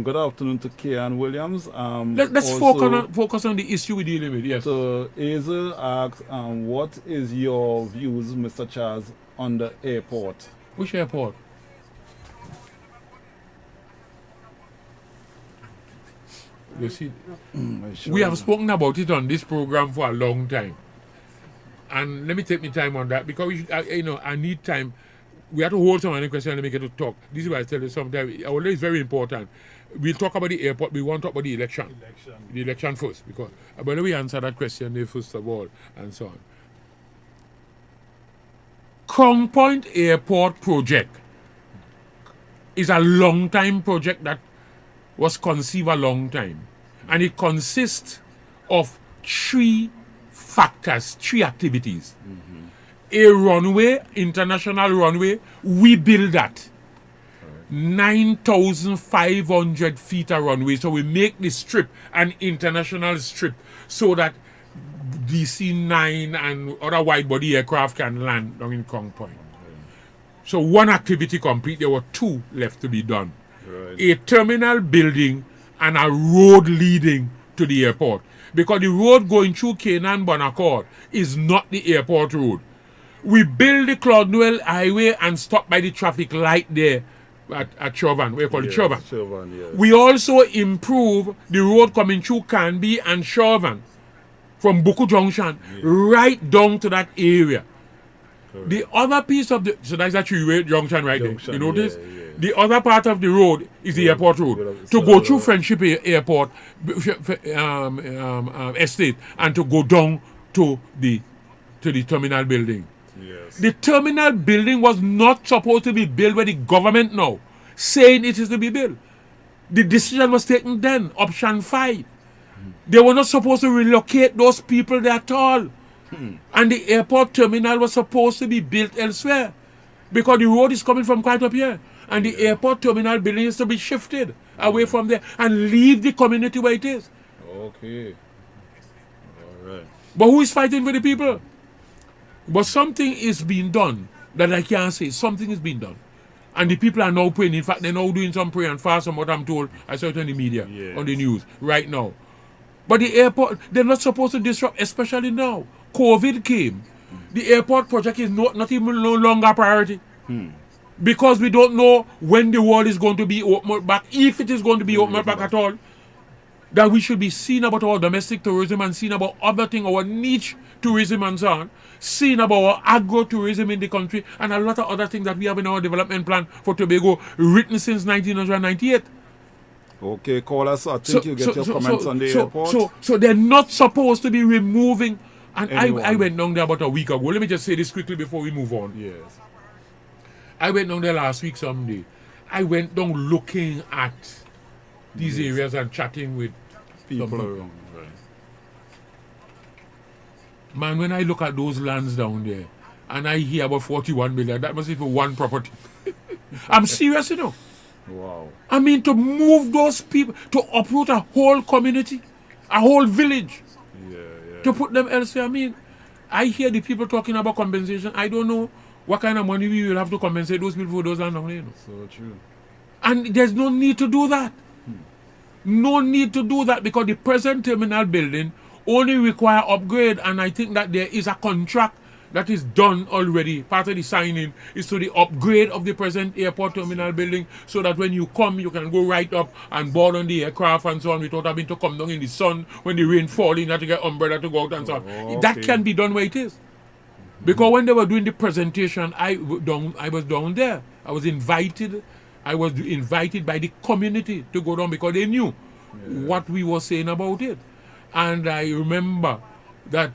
Good afternoon to Kian Williams. Let's focus on the issue we're dealing with. Yes. So Hazel asks, what is your views, Mr. Charles, on the airport? Which airport? You see, we have spoken about it on this program for a long time. And let me take my time on that because I need time. We have to hold some of the questions and make it to talk. This is why I tell you sometimes. It's very important we'll talk about the airport. We won't talk about the election. The election first, because but let me answer that question there first of all, and so on. Crown Point Airport project is a long time project that was conceived a long time, and it consists of three factors, three activities. A runway, international runway, we build that. 9,500 feet of runway. So we make the strip an international strip so that DC-9 and other wide-body aircraft can land down in Crown Point. So one activity complete. There were two left to be done. Right. A terminal building and a road leading to the airport. Because the road going through Canaan Bonaccord is not the airport road. We build the Claude Highway and stop by the traffic light there at Chauvin. We call it Chauvin. Chauvin, yes. We also improve the road coming through Canby and Chauvin from Buku Junction right down to that area. Correct. The other piece of the, so that's that three-way junction right Junction, there. You notice? yeah. The other part of the road is the airport road. To go through Friendship Airport estate and to go down to the terminal building. Yes. The terminal building was not supposed to be built by the government now, saying it is to be built. The decision was taken then, option 5. They were not supposed to relocate those people there at all. And the airport terminal was supposed to be built elsewhere, because the road is coming from quite up here. And the airport terminal building is to be shifted away from there and leave the community where it is. Okay. All right. But who is fighting for the people? But something is being done that I can't say. Something is being done. And the people are now praying. In fact, they're now doing some prayer and fast from what I'm told. I saw it on the media, on the news, right now. But the airport, they're not supposed to disrupt, especially now. COVID came. The airport project is not even no longer a priority. Because we don't know when the world is going to be opened back, if it is going to be opened back at all. That we should be seeing about our domestic tourism and seeing about other things, our niche tourism and so on, seeing about our agro-tourism in the country, and a lot of other things that we have in our development plan for Tobago, written since 1998. Okay, caller, so I think you get your comments on the airport. So they're not supposed to be removing. And Anyone. I went down there about a week ago. Let me just say this quickly before we move on. Yes. I went down there last week Sunday. I went down looking at these areas and chatting with People around. Right. Man, when I look at those lands down there and I hear about 41 million, that must be for one property. I'm serious, you know. Wow. I mean, to move those people, to uproot a whole community, a whole village, to put them elsewhere. I mean, I hear the people talking about compensation. I don't know what kind of money we will have to compensate those people for those land down there. You know? So true. And there's no need to do that. No need to do that, because the present terminal building only require upgrade, and I think that there is a contract that is done already. Part of the signing is to the upgrade of the present airport terminal building, so that when you come, you can go right up and board on the aircraft and so on, without having to come down in the sun when the rain falling, you have to get umbrella to go out and so on. Okay. That can be done where it is. Because when they were doing the presentation, I was down there. I was invited by the community to go down, because they knew what we were saying about it. And I remember that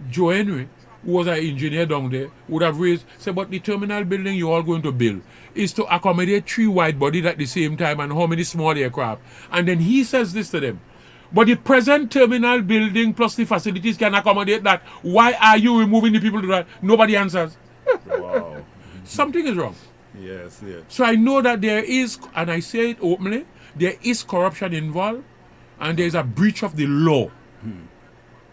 Joe Henry, who was an engineer down there, would have said, but the terminal building you're all going to build is to accommodate 3 wide bodies at the same time and how many small aircraft. And then he says this to them: but the present terminal building plus the facilities can accommodate that. Why are you removing the people to that? Nobody answers. Wow. Something is wrong. Yes. So I know that there is, and I say it openly, there is corruption involved, and there is a breach of the law.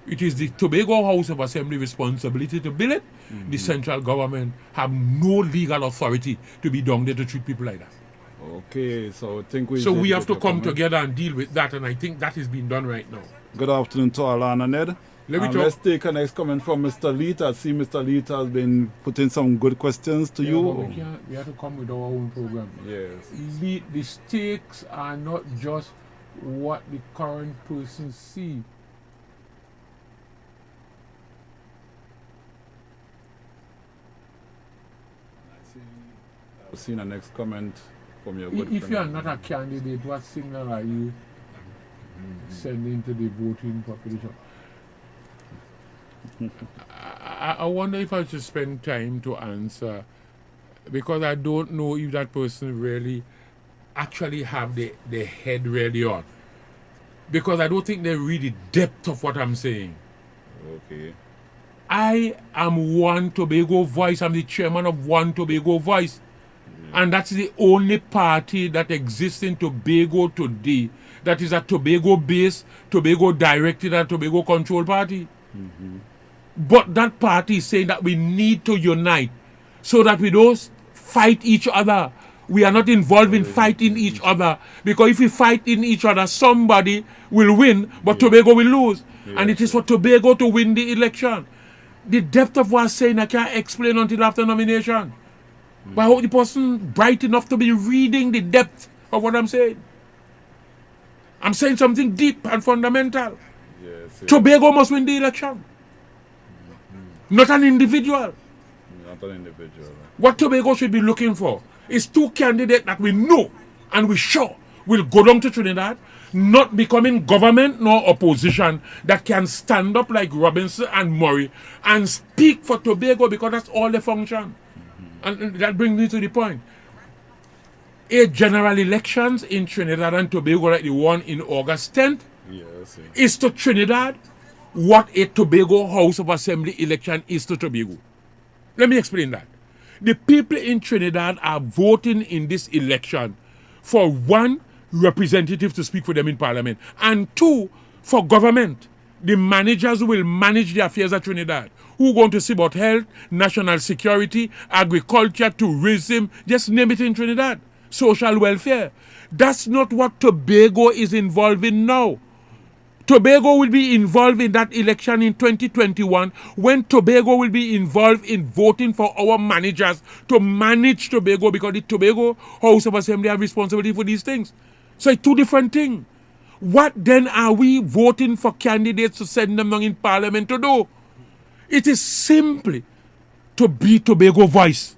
It is the Tobago House of Assembly responsibility to build it. The central government have no legal authority to be down there to treat people like that. Okay, so I think we have to come together and deal with that, and I think that is being done right now. Good afternoon to Alan and Ned. Let's take a next comment from Mr. Leet. I see Mr. Leet has been putting some good questions to you. We have to come with our own program. Yes. The stakes are not just what the current person see. I've seen a next comment from your good If friend. you are not a candidate, what signal are you sending to the voting population? I wonder if I should spend time to answer, because I don't know if that person really actually have the head really on. Because I don't think they read the depth of what I'm saying. Okay. I am One Tobago Voice. I'm the chairman of One Tobago Voice. And that's the only party that exists in Tobago today that is a Tobago-based, Tobago-directed, and Tobago-controlled party. But that party is saying that we need to unite so that we don't fight each other. We are not involved in fighting each other, because if we fight in each other, somebody will win, but Tobago will lose. And it is for Tobago to win the election. The depth of what I'm saying I can't explain until after nomination. But I hope the person bright enough to be reading the depth of what I'm saying. I'm saying something deep and fundamental. Yes. Tobago must win the election. Not an individual. Not an individual. What Tobago should be looking for is two candidates that we know and we're sure will go down to Trinidad, not becoming government nor opposition, that can stand up like Robinson and Murray and speak for Tobago, because that's all they function. And that brings me to the point. A general elections in Trinidad and Tobago, like the one in August 10th, Yes. is to Trinidad what a Tobago House of Assembly election is to Tobago. Let me explain that. The people in Trinidad are voting in this election for, one, representative to speak for them in Parliament, and two, for government. The managers will manage the affairs of Trinidad, who are going to see about health, national security, agriculture, tourism, just name it in Trinidad, social welfare. That's not what Tobago is involved in now. Tobago will be involved in that election in 2021, when Tobago will be involved in voting for our managers to manage Tobago, because the Tobago House of Assembly have responsibility for these things. So it's two different things. What then are we voting for candidates to send them down in Parliament to do? It is simply to be Tobago Voice.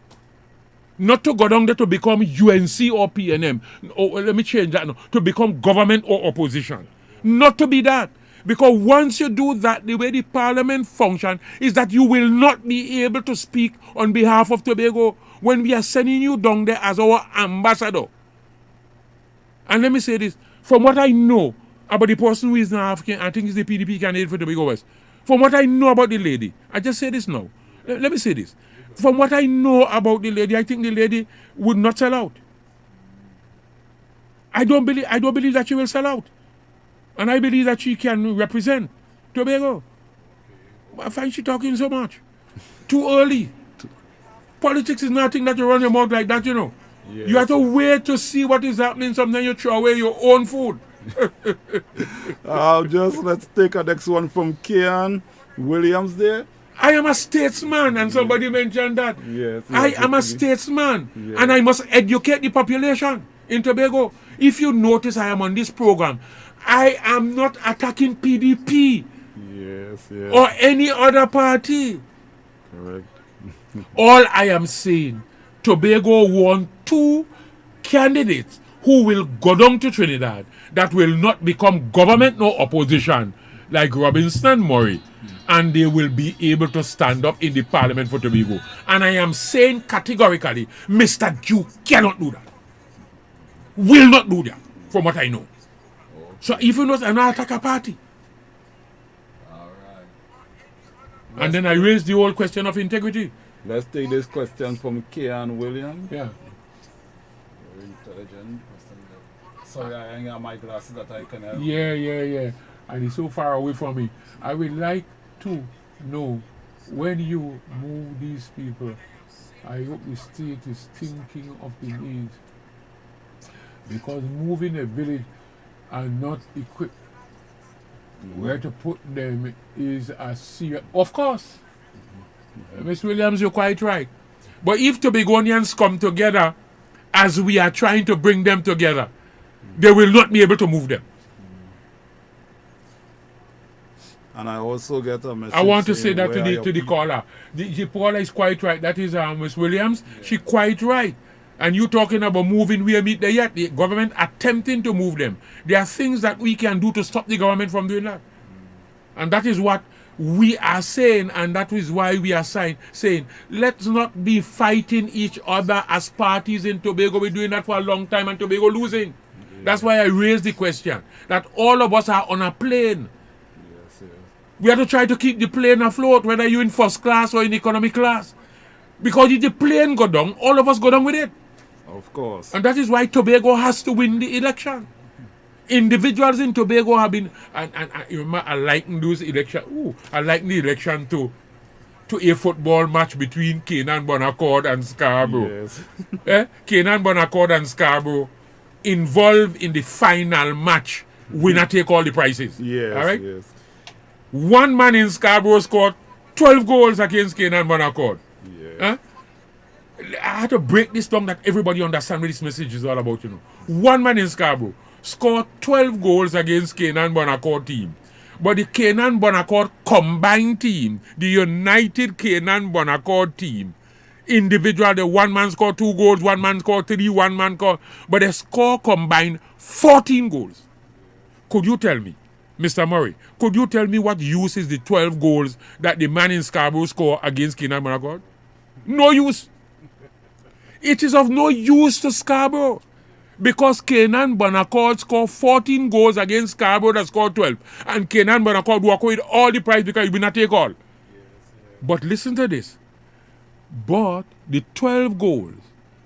Not to go down there to become UNC or PNM. Or let me change that now. To become government or opposition. Not to be that. Because once you do that, the way the Parliament function is that you will not be able to speak on behalf of Tobago when we are sending you down there as our ambassador. And let me say this. From what I know about the person who is now African, I think he's the PDP candidate for Tobago West. From what I know about the lady, I just say this now. Let me say this. From what I know about the lady, I think the lady would not sell out. I don't believe that she will sell out. And I believe that she can represent Tobago. I find she talking so much. Too early. Politics is nothing that you run your mouth like that, you know. Yes. You have to wait to see what is happening. Sometimes you throw away your own food. Let's take a next one from Kian Williams there. I am a statesman, and somebody mentioned that. Yes. I am a statesman, and I must educate the population in Tobago. If you notice, I am on this program. I am not attacking PDP or any other party. Correct. All I am saying, Tobago want two candidates who will go down to Trinidad that will not become government nor opposition, like Robinson and Murray, and they will be able to stand up in the Parliament for Tobago. And I am saying categorically, Mr. Jew cannot do that. Will not do that, from what I know. So if you not, I'm not attack a party. All right. And then I raised the whole question of integrity. Let's take this question from Kian Williams. Yeah. Very intelligent. Sorry, I ain't got my glasses that I can help. Yeah. And he's so far away from me. I would like to know, when you move these people, I hope the state is thinking of the needs. Because moving a village and not equipped where to put them is a serious. Of course, Ms. Williams, you're quite right. But if Tobagonians come together as we are trying to bring them together, they will not be able to move them. And I also get a message. I want to say that to the caller. The caller is quite right. That is Ms. Williams. She's quite right. And you talking about moving where meet there yet. The government attempting to move them. There are things that we can do to stop the government from doing that. And that is what we are saying, and that is why we are saying, let's not be fighting each other as parties in Tobago. We're doing that for a long time and Tobago losing. Yeah. That's why I raised the question that all of us are on a plane. Yes. We have to try to keep the plane afloat, whether you're in first class or in economy class. Because if the plane go down, all of us go down with it. Of course. And that is why Tobago has to win the election. Individuals in Tobago have been, and you remember, I liken those elections. I liken the election to a football match between Canaan Bonaccord and Scarborough. Yes. Canaan Bonaccord and Scarborough involved in the final match. Winner take all the prizes. Yes. All right. Yes. One man in Scarborough scored 12 goals against Canaan Bonaccord. Yes. I had to break this down that everybody understand what this message is all about. One man in Scarborough scored 12 goals against Canaan Bonaccord team. But the Canaan Bonaccord combined team, the United Canaan Bonaccord team, individual, the one man scored 2 goals, one man scored 3, one man scored, but the score combined 14 goals. Could you tell me, Mr. Murray, could you tell me what use is the 12 goals that the man in Scarborough scored against Canaan Bonaccord? No use. It is of no use to Scarborough. Because Canaan Bonaccord scored 14 goals against Scarborough that scored 12. And Canaan Bonaccord walk away with all the prize because he will not take all. Yes. But listen to this. But the 12 goals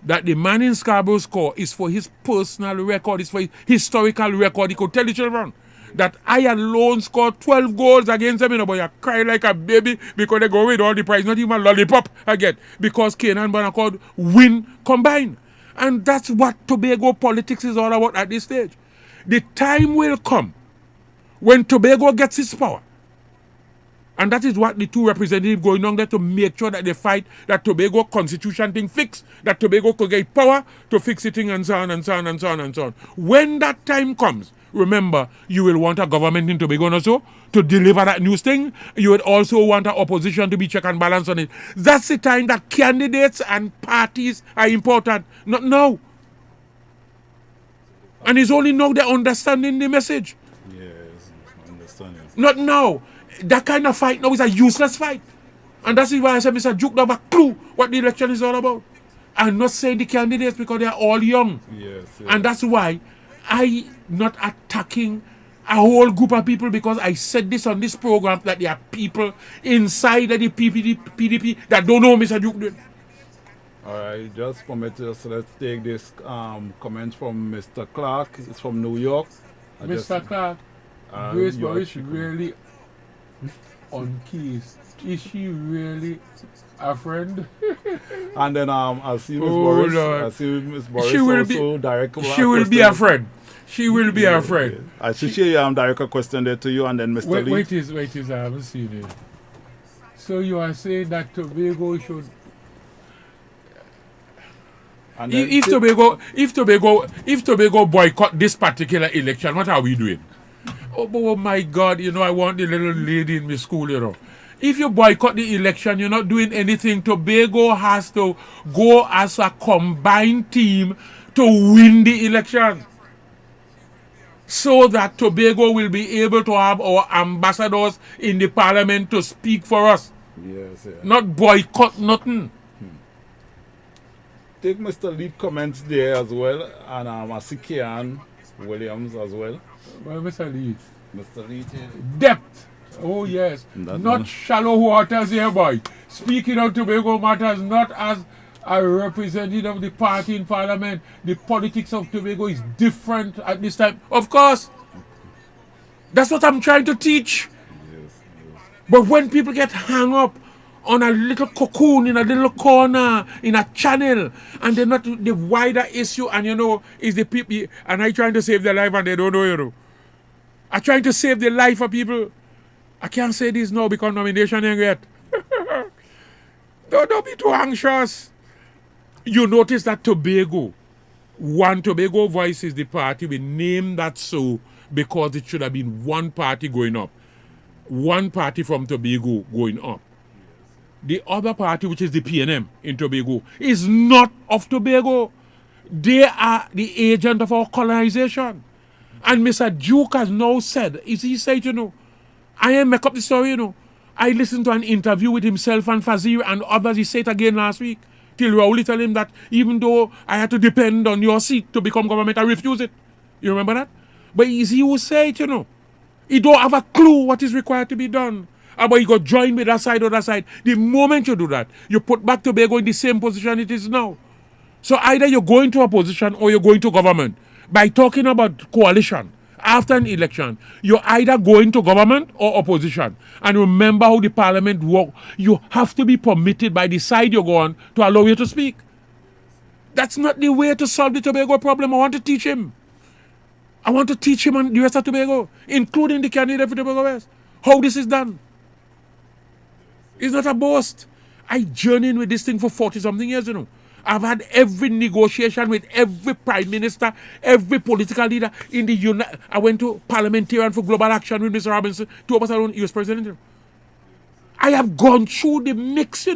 that the man in Scarborough scored is for his personal record. It's for his historical record. He could tell the children that I alone scored 12 goals against them. But you cry like a baby because they go with all the prize. Not even a lollipop again. Because Canaan Bonaccord win combined. And that's what Tobago politics is all about at this stage. The time will come when Tobago gets its power. And that is what the two representatives going on there to make sure that they fight that Tobago constitution thing fixed, that Tobago could get power to fix it thing and so on and so on and so on and so on. When that time comes, remember, you will want a government in Tobago also to deliver that news thing. You would also want an opposition to be check and balance on it. That's the time that candidates and parties are important. Not now. And it's only now they're understanding the message. Yes, understanding. Not now. That kind of fight now is a useless fight. And that's why I said Mr. Duke don't have a clue what the election is all about. I'm not saying the candidates because they're all young. Yes. And that's why I not attacking a whole group of people, because I said this on this program that there are people inside of the PDP that don't know Mr. Duke. All right, just permit us. Let's take this comment from Mr. Clark. It's from New York. Mr. Clark, Grace Borish really on keys. Is she really a friend? And then I see Miss Boris. Lord. I see Miss Boris She will also direct. She will be a friend. She will be a friend. I should share direct a question there to you, and then Mr. Lee. Wait, I haven't seen it. So you are saying that Tobago should. If Tobago boycott this particular election, what are we doing? Oh my God, I want the little lady in my school, If you boycott the election, you're not doing anything. Tobago has to go as a combined team to win the election. So that Tobago will be able to have our ambassadors in the parliament to speak for us. Yes. Not boycott nothing. Take Mr. Lead comments there as well, and I see Kian Williams as well. Well, Mr. Lead. Mr. Lead. Depth. Oh yes. Not shallow waters here, boy. Speaking of Tobago matters, not as a representative of the party in parliament. The politics of Tobago is different at this time. Of course. That's what I'm trying to teach. Yes. But when people get hung up on a little cocoon in a little corner in a channel, and they're not the wider issue, and is the people, and I trying to save their life and they don't know, I'm trying to save the life of people. I can't say this now because nomination ain't yet. Don't be too anxious. You notice that Tobago Voice is the party. We named that so because it should have been one party going up. One party from Tobago going up. The other party, which is the PNM in Tobago, is not of Tobago. They are the agent of our colonization. And Mr. Duke has now said, he said, I ain't make up the story, I listened to an interview with himself and Fazir and others. He said it again last week. Till Rowley tell him that even though I had to depend on your seat to become government, I refuse it. You remember that? But it's he who said it, He don't have a clue what is required to be done. But he got joined with that side or that side. The moment you do that, you put back Tobago in the same position it is now. So either you're going to opposition or you're going to government. By talking about coalition after an election, you're either going to government or opposition. And remember how the parliament works. You have to be permitted by the side you're going to allow you to speak. That's not the way to solve the Tobago problem. I want to teach him. I want to teach him and the rest of Tobago, including the candidate for Tobago West, how this is done. It's not a boast. I journeyed with this thing for 40-something years, I've had every negotiation with every prime minister, every political leader in the I went to parliamentarian for global action with Mr. Robinson, 2 of us alone, US president. I have gone through the mix,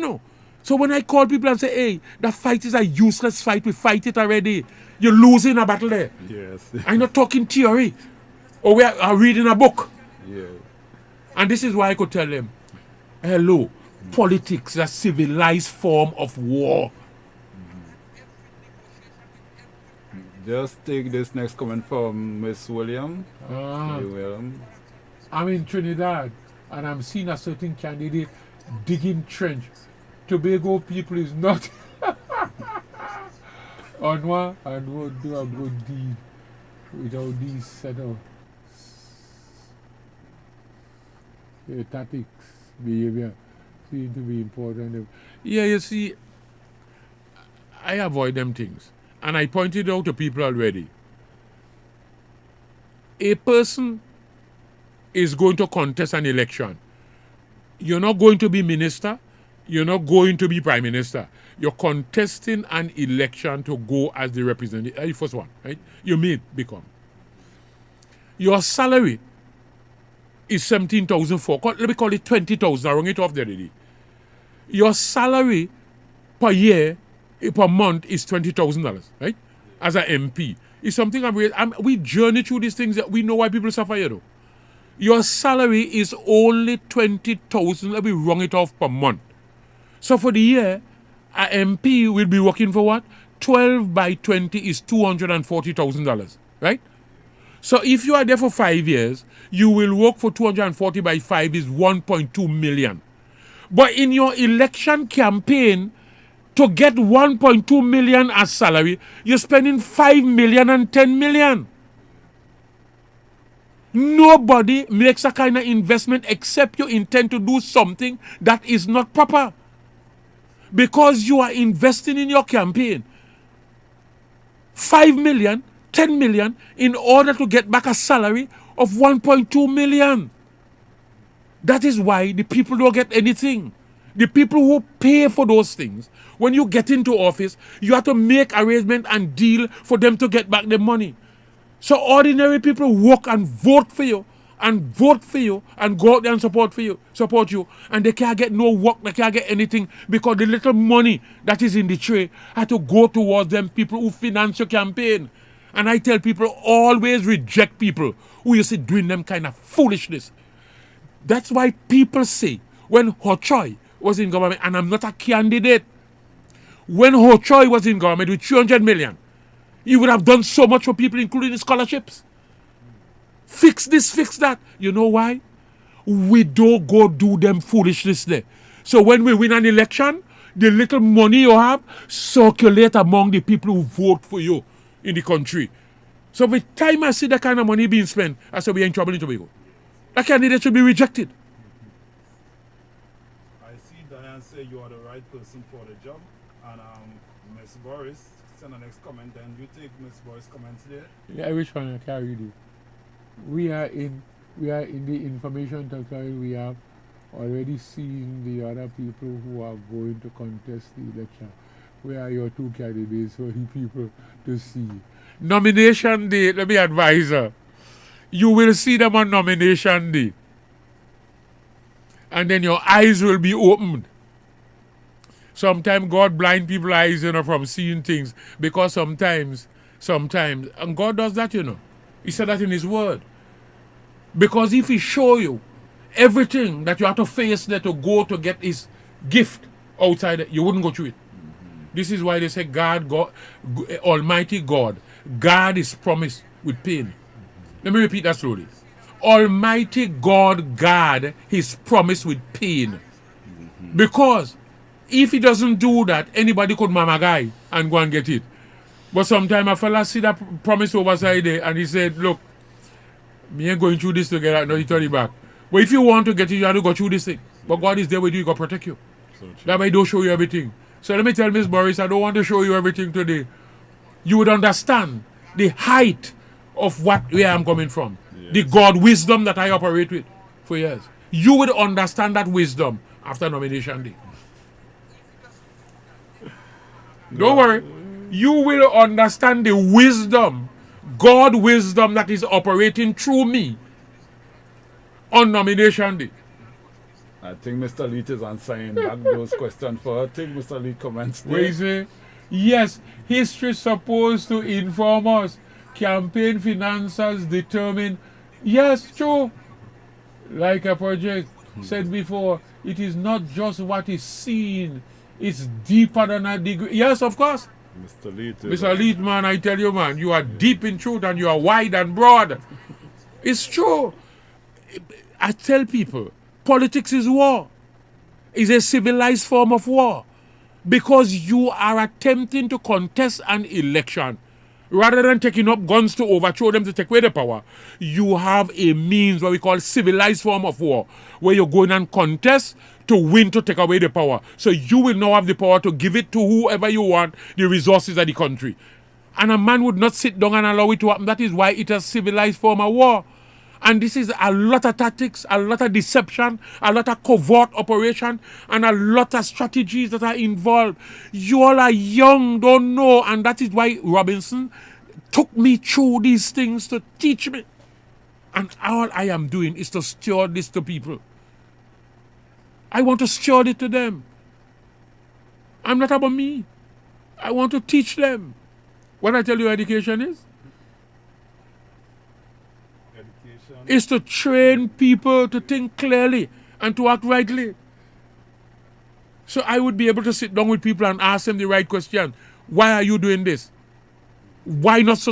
So when I call people and say, hey, that fight is a useless fight, we fight it already. You're losing a battle there. Yes. I'm not talking theory. Or we are reading a book. Yeah. And this is why I could tell them, hello, politics is a civilized form of war. Just take this next comment from Miss William. I'm in Trinidad and I'm seeing a certain candidate digging trench. Tobago people is not on one and won't do a good deed without these set of tactics, behavior seem to be important. Yeah, you see, I avoid them things. And I pointed out to people already. A person is going to contest an election. You're not going to be minister. You're not going to be prime minister. You're contesting an election to go as the representative. That's the first one, right? You may become. Your salary is 17,004. Let me call it 20,000. I rung it off the other day. Your salary per year, per month is $20,000, right? As an MP. It's something we journey through these things that we know why people suffer, Your salary is only 20,000. Let me rung it off per month. So for the year, an MP will be working for what? 12 by 20 is $240,000, right? So if you are there for 5 years, you will work for 240 by 5 is 1.2 million. But in your election campaign, to get 1.2 million as salary, you're spending 5 million and 10 million. Nobody makes a kind of investment except you intend to do something that is not proper. Because you are investing in your campaign 5 million, 10 million in order to get back a salary of 1.2 million. That is why the people don't get anything. The people who pay for those things, when you get into office, you have to make arrangement and deal for them to get back the money. So ordinary people work and vote for you and go out there and support you, and they can't get no work, they can't get anything because the little money that is in the tray had to go towards them people who finance your campaign. And I tell people, always reject people who you see doing them kind of foolishness. That's why people say, when Ho Choi was in government, and I'm not a candidate, when Ho Choi was in government with 300 million, he would have done so much for people, including scholarships. Fix this, fix that. You know why? We don't go do them foolishness there. So when we win an election, the little money you have circulate among the people who vote for you in the country. So every time I see that kind of money being spent, I say we're in trouble in Tobago. That candidate should be rejected. I see Diane say you are the right person for the job. And Ms. Boris, send the next comment, and you take Ms. Boris' comments there. Yeah, which one I carry you? We are in the information technology. We have already seen the other people who are going to contest the election. Where are your two candidates for the people to see? Nomination day, let me advise her. You will see them on nomination day. And then your eyes will be opened. Sometimes God blind people's eyes, from seeing things. Because sometimes, and God does that, He said that in His Word. Because if He show you everything that you have to face there to go to get His gift outside it, you wouldn't go through it. This is why they say God, Almighty God, God is promised with pain. Let me repeat that slowly. Almighty God His promised with pain. Because if He doesn't do that, anybody could mama guy and go and get it. But sometimes a fella see that promise overside there and he said, look, me ain't going through this together. No, he turn it back. But if you want to get it, you have to go through this thing. But God is there with you, He going to protect you. That way He don't show you everything. So let me tell Miss Boris, I don't want to show you everything today. You would understand the height of where I'm coming from. Yes. The God wisdom that I operate with for years. You would understand that wisdom after nomination day. Don't worry. You will understand the wisdom, God wisdom that is operating through me on nomination day. I think Mr. Leet is answering back those questions for her. I think Mr. Leet comments there. What you say? Yes, history is supposed to inform us. Campaign finances determine. Yes, true. Like a project said before, it is not just what is seen, it's deeper than a degree. Yes, of course. Mr. Leet, man, I tell you, man, you are deep in truth and you are wide and broad. It's true. I tell people, politics is war. It's a civilized form of war. Because you are attempting to contest an election. Rather than taking up guns to overthrow them to take away the power, you have a means, what we call civilized form of war, where you're going and contest to win to take away the power. So you will now have the power to give it to whoever you want, the resources of the country. And a man would not sit down and allow it to happen. That is why it is a civilized form of war. And this is a lot of tactics, a lot of deception, a lot of covert operation, and a lot of strategies that are involved. You all are young, don't know, and that is why Robinson took me through these things to teach me. And all I am doing is to steward this to people. I want to steward it to them. I'm not about me. I want to teach them. What I tell you education is? Is to train people to think clearly and to act rightly. So I would be able to sit down with people and ask them the right question. Why are you doing this? Why not so?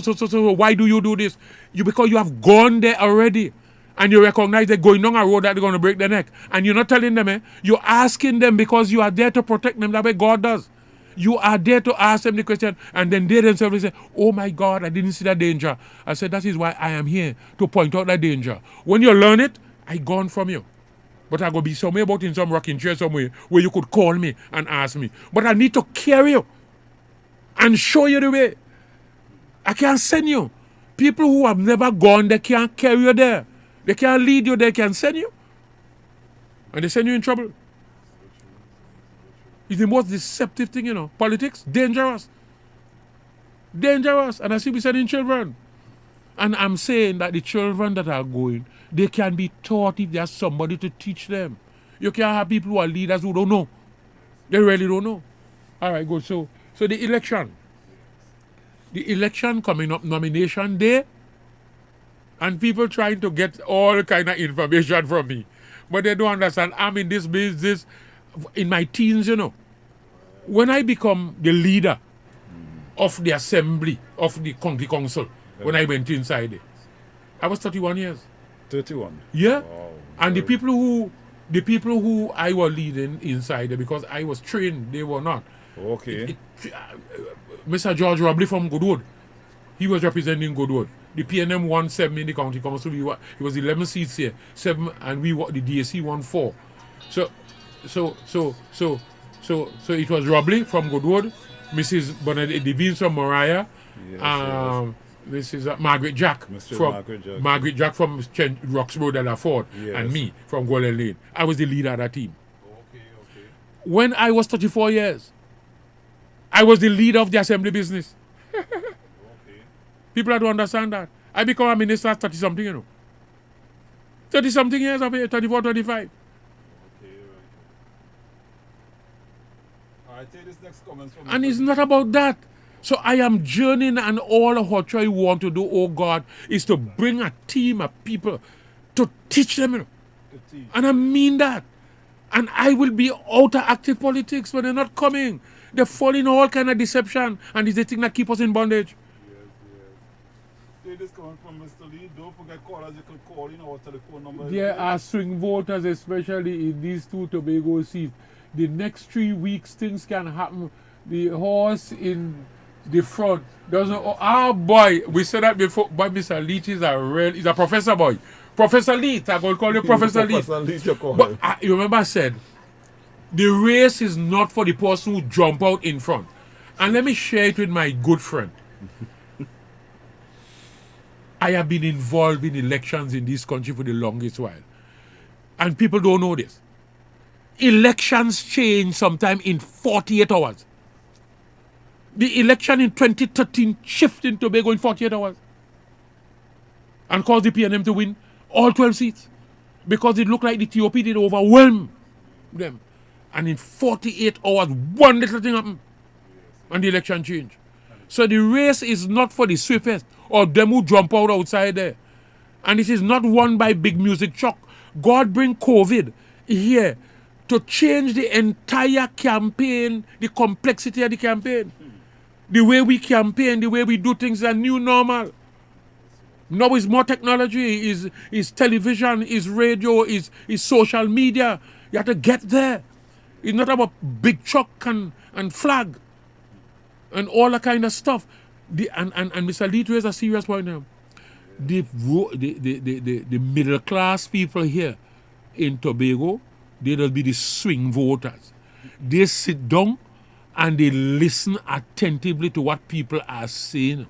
Why do you do this? Because you have gone there already and you recognize they're going down a road that they're going to break their neck. And you're not telling them, you're asking them because you are there to protect them that way God does. You are there to ask them the question, and then they themselves will say, oh my God, I didn't see that danger. I said, that is why I am here, to point out that danger. When you learn it, I gone from you. But I go be somewhere about in some rocking chair somewhere where you could call me and ask me. But I need to carry you and show you the way. I can't send you. People who have never gone, they can't carry you there. They can't lead you, they can send you. And they send you in trouble. It's the most deceptive thing, Politics, dangerous. Dangerous. And I see we sending children. And I'm saying that the children that are going, they can be taught if there's somebody to teach them. You can't have people who are leaders who don't know. They really don't know. All right, good. So the election. The election coming up, nomination day, and people trying to get all kind of information from me. But they don't understand. I'm in this business in my teens, When I become the leader of the assembly, of the county council, when I went inside it, I was 31 years. 31? Yeah. Wow. And the people who I was leading inside it, because I was trained, they were not. Okay. Mr. George Robley from Goodwood, he was representing Goodwood. The PNM won 7 in the county council. He was 11 seats here, 7, and the DAC won 4. So it was Robley from Goodwood, Mrs. Bernadette Devine from Mariah, yes. This is Margaret Jack Margaret Jack from Roxborough de la Ford, yes. And me from Golden Lane. I was the leader of that team. Okay. When I was 34 years, I was the leader of the assembly business. Okay. People have to understand that. I become a minister at 30-something, 30-something years of age, 34, 35. Okay, right. I take this next comment from And Mr. it's not about that. So I am journeying, and all of what I want to do, oh God, is to bring a team of people to teach them, you know. to teach. And I mean that. And I will be out of active politics when they're not coming. They fall in all kind of deception, and it's the thing that keep us in bondage. Take this comment from Mr. Lee. Don't forget callers, you can call in our telephone number. There are swing voters, especially in these two Tobago seats. The next 3 weeks, things can happen. The horse in the front doesn't. Oh boy, we said that before. But Mr. Leach is a professor boy. Professor Leach, I'm going to call you Professor Leach. Professor Leach, you call But him. you remember I said, the race is not for the person who jump out in front. And let me share it with my good friend. I have been involved in elections in this country for the longest while. And people don't know this. Elections change sometime in 48 hours. The election in 2013 shifted in Tobago in 48 hours. And caused the PNM to win all 12 seats. Because it looked like the TOP did overwhelm them. And in 48 hours, one little thing happened. And the election changed. So the race is not for the swiftest or them who jump out outside there. And it is not won by big music chuck. God bring COVID here to change the entire campaign, the complexity of the campaign. The way we campaign, the way we do things is a new normal. Now it's more technology, is television, is radio, is social media. You have to get there. It's not about big chuck and flag and all that kind of stuff. And Mr. Lee raised a serious point now. The middle class people here in Tobago, they will be the swing voters. They sit down and they listen attentively to what people are saying.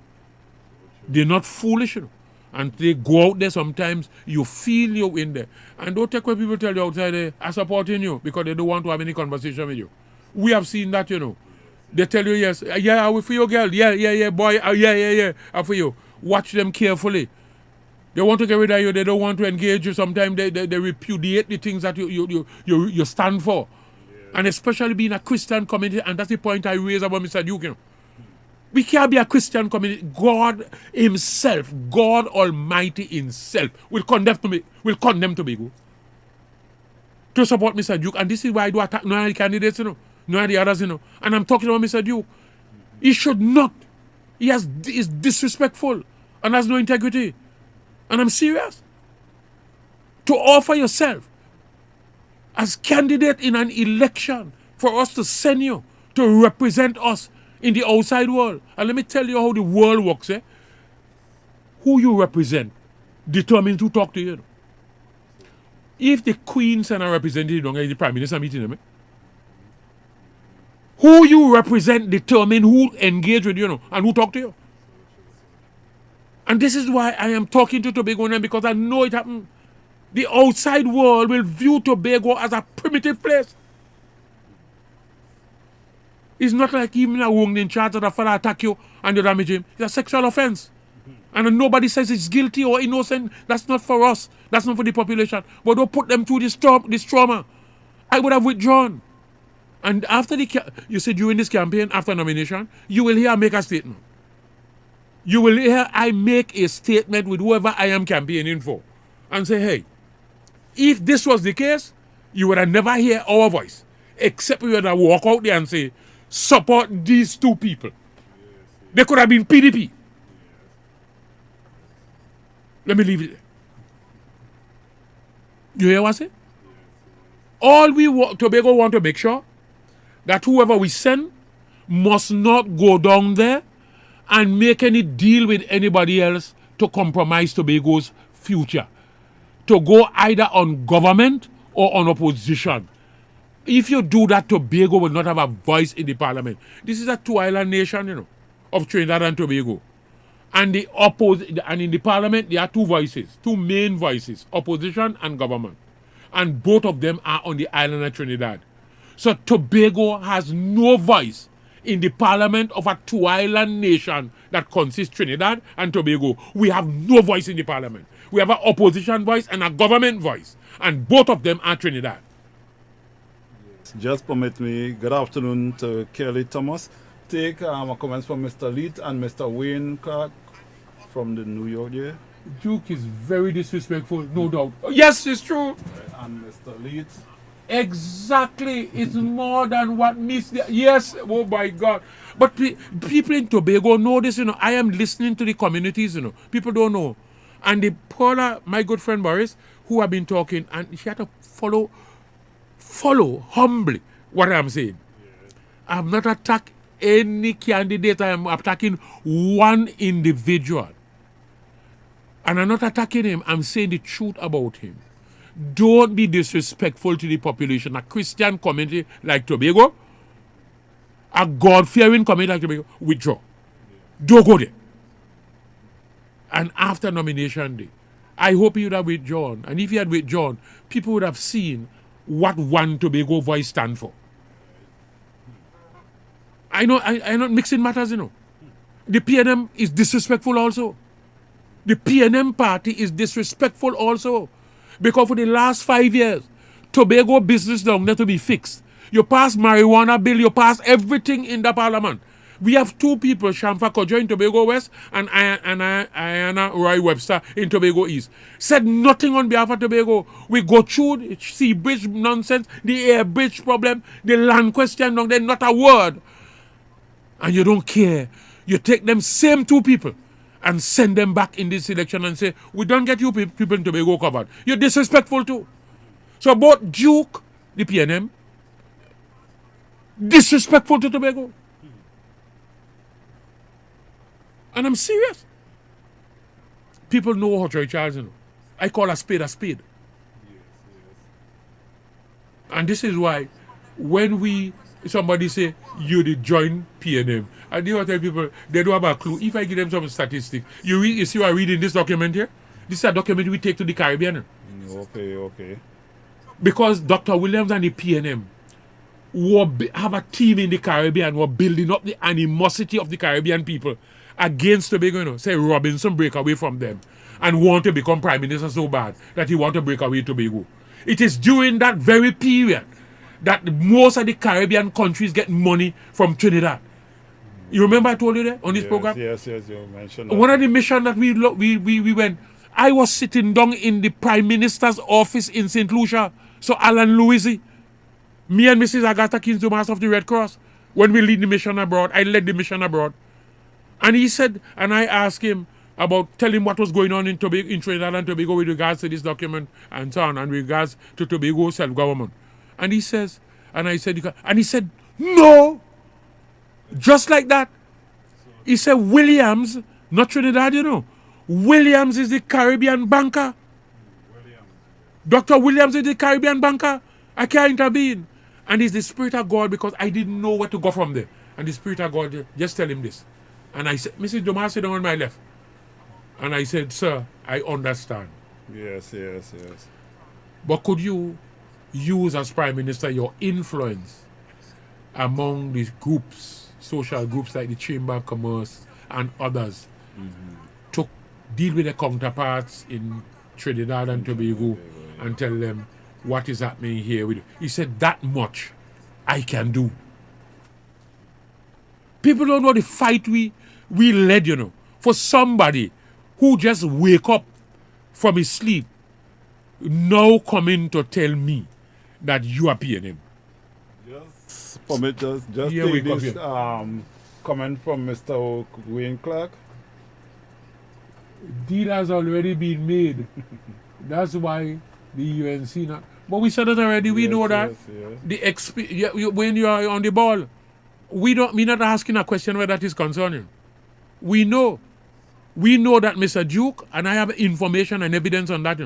They're not foolish, you know. And they go out there sometimes, you feel you're in there. And don't take what people tell you outside there are supporting you because they don't want to have any conversation with you. We have seen that, you know. They tell you, yes, yeah, I'm for you, girl. Yeah, boy, yeah, I'm for you. Watch them carefully. They want to get rid of you. They don't want to engage you. Sometimes they repudiate the things that you stand for. Yeah. And especially being a Christian community, and that's the point I raised about Mr. Duke, you know. We can't be a Christian community. God himself, God Almighty himself will condemn Tobago to support Mr. Duke. And this is why I do attack none of the candidates, you know, none of the others, you know. And I'm talking about Mr. Duke. He should not. He is disrespectful and has no integrity. And I'm serious. To offer yourself as candidate in an election for us to send you to represent us in the outside world. And let me tell you how the world works. Who you represent determines who talk to you. If the Queen send a representative down in the Prime Minister meeting them, who you represent determine who engage with you, know, and who talk to you. And this is why I am talking to Tobagoans, because I know it happened. The outside world will view Tobago as a primitive place. It's not like even a woman in charge of a fella attack you and you damage him. It's a sexual offense. And nobody says it's guilty or innocent. That's not for us. That's not for the population. But don't put them through this trauma. I would have withdrawn. And after you see during this campaign, after nomination, you will hear I make a statement. You will hear I make a statement with whoever I am campaigning for. And say, hey, if this was the case, you would have never hear our voice. Except we would have walk out there and say, support these two people. They could have been PDP. Let me leave it there. You hear what I say? All Tobago want to make sure that whoever we send must not go down there and make any deal with anybody else to compromise Tobago's future. To go either on government or on opposition. If you do that, Tobago will not have a voice in the parliament. This is a two-island nation, you know, of Trinidad and Tobago. And and in the parliament, there are two voices, two main voices, opposition and government. And both of them are on the island of Trinidad. So Tobago has no voice in the parliament of a two-island nation that consists Trinidad and Tobago. We have no voice in the parliament. We have an opposition voice and a government voice. And both of them are Trinidad. Just permit me, good afternoon to Kelly Thomas. Take a comments from Mr. Leet and Mr. Wayne Clark from the New York here. Duke is very disrespectful, no doubt. Yes, it's true. And Mr. Leet. Exactly. It's more than what meets the... Yes, oh my God. But people in Tobago know this, you know. I am listening to the communities, you know. People don't know. And the Paula, my good friend Boris, who have been talking, and she had to follow humbly what I'm saying. Yes. I have not attacked any candidate. I am attacking one individual. And I'm not attacking him. I'm saying the truth about him. Don't be disrespectful to the population. A Christian community like Tobago, a God-fearing community like Tobago, withdraw. Don't go there. And after nomination day, I hope he would have withdrawn. And if he had withdrawn, people would have seen what One Tobago voice stand for. I'm not mixing matters, you know. The PNM is disrespectful also. The PNM party is disrespectful also. Because for the last 5 years, Tobago business down there to be fixed. You pass marijuana bill, you pass everything in the parliament. We have two people, Shamfa Kojo in Tobago West and Ayana Roy Webster in Tobago East. Said nothing on behalf of Tobago. We go through the sea bridge nonsense, the air bridge problem, the land question down there, not a word. And you don't care. You take them same two people and send them back in this election and say, we don't get you people in Tobago covered. You're disrespectful too. So both Duke, the PNM, disrespectful to Tobago. And I'm serious. People know how Troy Charles, you know. I call a spade a spade. Yes. And this is why when somebody say, you did join PNM, and you tell people, they don't have a clue. If I give them some statistics, you see what I read in this document here? This is a document we take to the Caribbean. Okay. Because Dr. Williams and the PNM have a team in the Caribbean were building up the animosity of the Caribbean people against Tobago, you know. Say Robinson break away from them and want to become prime minister so bad that he want to break away Tobago. It is during that very period that most of the Caribbean countries get money from Trinidad. You remember I told you that on this program? Yes, you mentioned that. One of the missions that we went, I was sitting down in the Prime Minister's office in St. Lucia. So Alan Louisi, me and Mrs. Agatha Kinzumas of the Red Cross, when we lead the mission abroad, I led the mission abroad. And he said, and I asked him about, tell him what was going on in Trinidad and Tobago with regards to this document and so on, and regards to Tobago self-government. And he says, and I said, and he said, no! Just like that. He said, Williams, not Trinidad, you know. Williams is the Caribbean banker. Dr. Williams is the Caribbean banker. I can't intervene. And it's the Spirit of God because I didn't know where to go from there. And the Spirit of God, just tell him this. And I said, Mrs. Dumas, sit down on my left. And I said, sir, I understand. Yes. But could you use as Prime Minister your influence among these groups, social groups like the Chamber of Commerce and others, to deal with the counterparts in Trinidad and Tobago and tell them what is happening here with you? He said, that much I can do. People don't know the fight we led, you know, for somebody who just wake up from his sleep now coming to tell me that you are PNM. Just permit just take this comment from Mr. Wayne Clark. Deal has already been made. That's why the UNC not. But we said it already. We know that. Yes. When you are on the ball, we're not asking a question where that is concerning. We know that Mr. Duke, and I have information and evidence on that,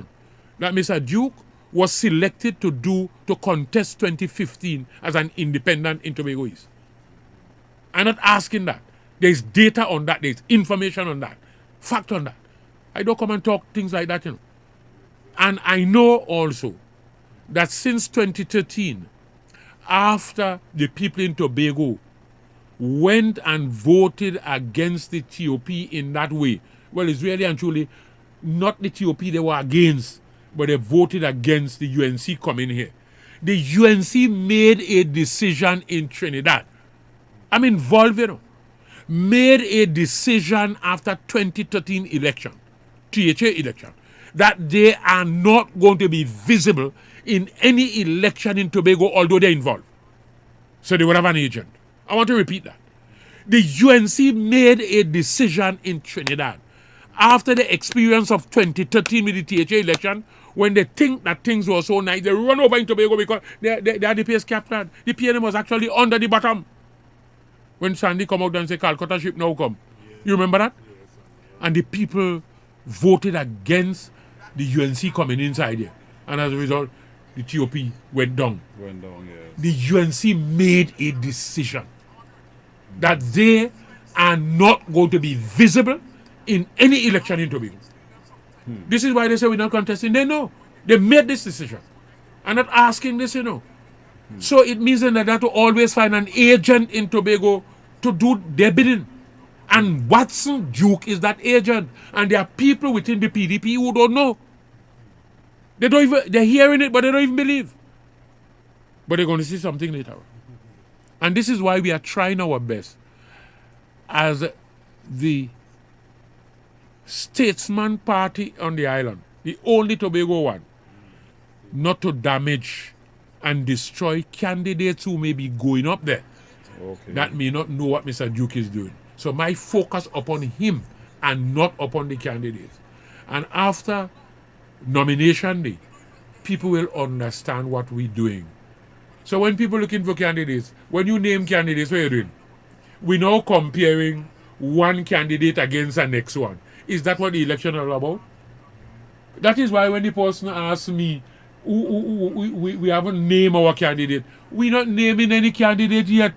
that Mr. Duke was selected to contest 2015 as an independent in Tobago East. I'm not asking that. There's data on that. There's information on that. Fact on that. I don't come and talk things like that, And I know also that since 2013, after the people in Tobago went and voted against the TOP in that way, well, it's really and truly not the TOP they were against, but they voted against the UNC coming here. The UNC made a decision in Trinidad. I'm involved, made a decision after 2013 election, THA election, that they are not going to be visible in any election in Tobago, although they're involved. So they would have an agent. I want to repeat that. The UNC made a decision in Trinidad after the experience of 2013 with the THA election, when they think that things were so nice, they run over in Tobago because they are the pace captain. The PNM was actually under the bottom. When Sandy come out and say, Calcutta ship now come. You remember that? And the people voted against the UNC coming inside here. And as a result, the TOP went down. The UNC made a decision that they are not going to be visible in any election in Tobago. This is why they say we're not contesting. They know. They made this decision. I'm not asking this, So it means that they have to always find an agent in Tobago to do their bidding. And Watson Duke is that agent. And there are people within the PDP who don't know. They're hearing it, but they don't even believe. But they're going to see something later. And this is why we are trying our best as the statesman party on the island, the only Tobago one, not to damage and destroy candidates who may be going up there that may not know what Mr. Duke is doing. So my focus upon him and not upon the candidates. And after nomination day, people will understand what we're doing. So when people looking for candidates, when you name candidates, what are you doing? We're now comparing one candidate against the next one. Is that what the election is all about? That is why when the person asks me, we haven't named our candidate. We're not naming any candidate yet.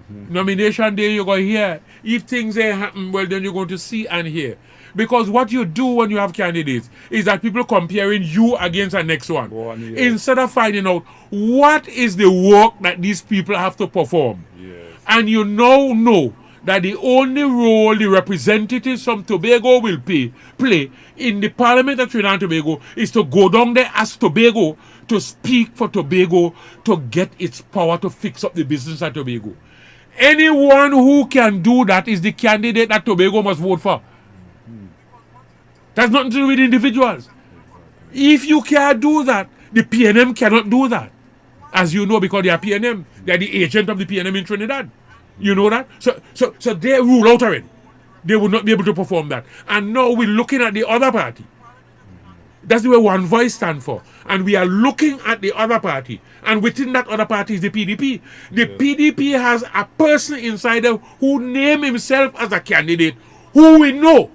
Nomination day, you're going to hear. If things ain't happen, well, then you're going to see and hear. Because what you do when you have candidates is that people comparing you against the next one. Instead of finding out what is the work that these people have to perform. And you now know that the only role the representatives from Tobago will play in the Parliament of Trinidad and Tobago is to go down there as Tobago to speak for Tobago to get its power to fix up the business at Tobago. Anyone who can do that is the candidate that Tobago must vote for. That's nothing to do with individuals. If you can't do that, the PNM cannot do that. As you know, because they are PNM. They are the agent of the PNM in Trinidad. You know that? So they rule out already. They will not be able to perform that. And now we're looking at the other party. That's the way One Voice stands for. And we are looking at the other party. And within that other party is the PDP. The PDP has a person inside there who named himself as a candidate who we know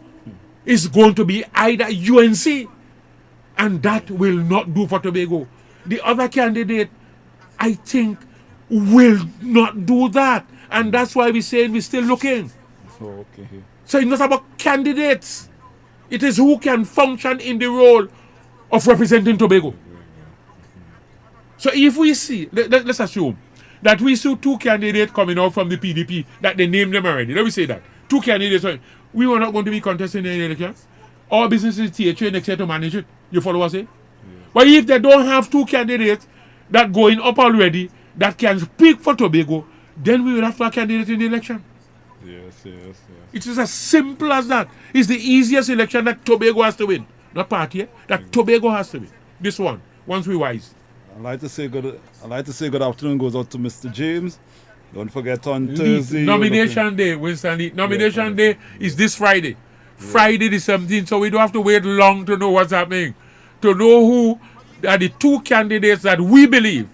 is going to be either UNC. And that will not do for Tobago. The other candidate, I think, will not do that. And that's why we're saying we're still looking. So it's not about candidates. It is who can function in the role of representing Tobago. So if we see, let's assume that we see two candidates coming out from the PDP, that they named them already. Let me say that. Two candidates, we were not going to be contesting any election. Our business is THA next year to manage it. You follow what I say? But if they don't have two candidates that going up already that can speak for Tobago, then we will have to have a candidate in the election. Yes. It is as simple as that. It's the easiest election that Tobago has to win. Not party, that Tobago has to win. This one, once we wise. I'd like to say good afternoon goes out to Mr. James. Don't forget on Thursday. Nomination day, Winston Lee. Nomination day is this Friday. Friday the 17th, so we don't have to wait long to know what's happening. To know who are the two candidates that we believe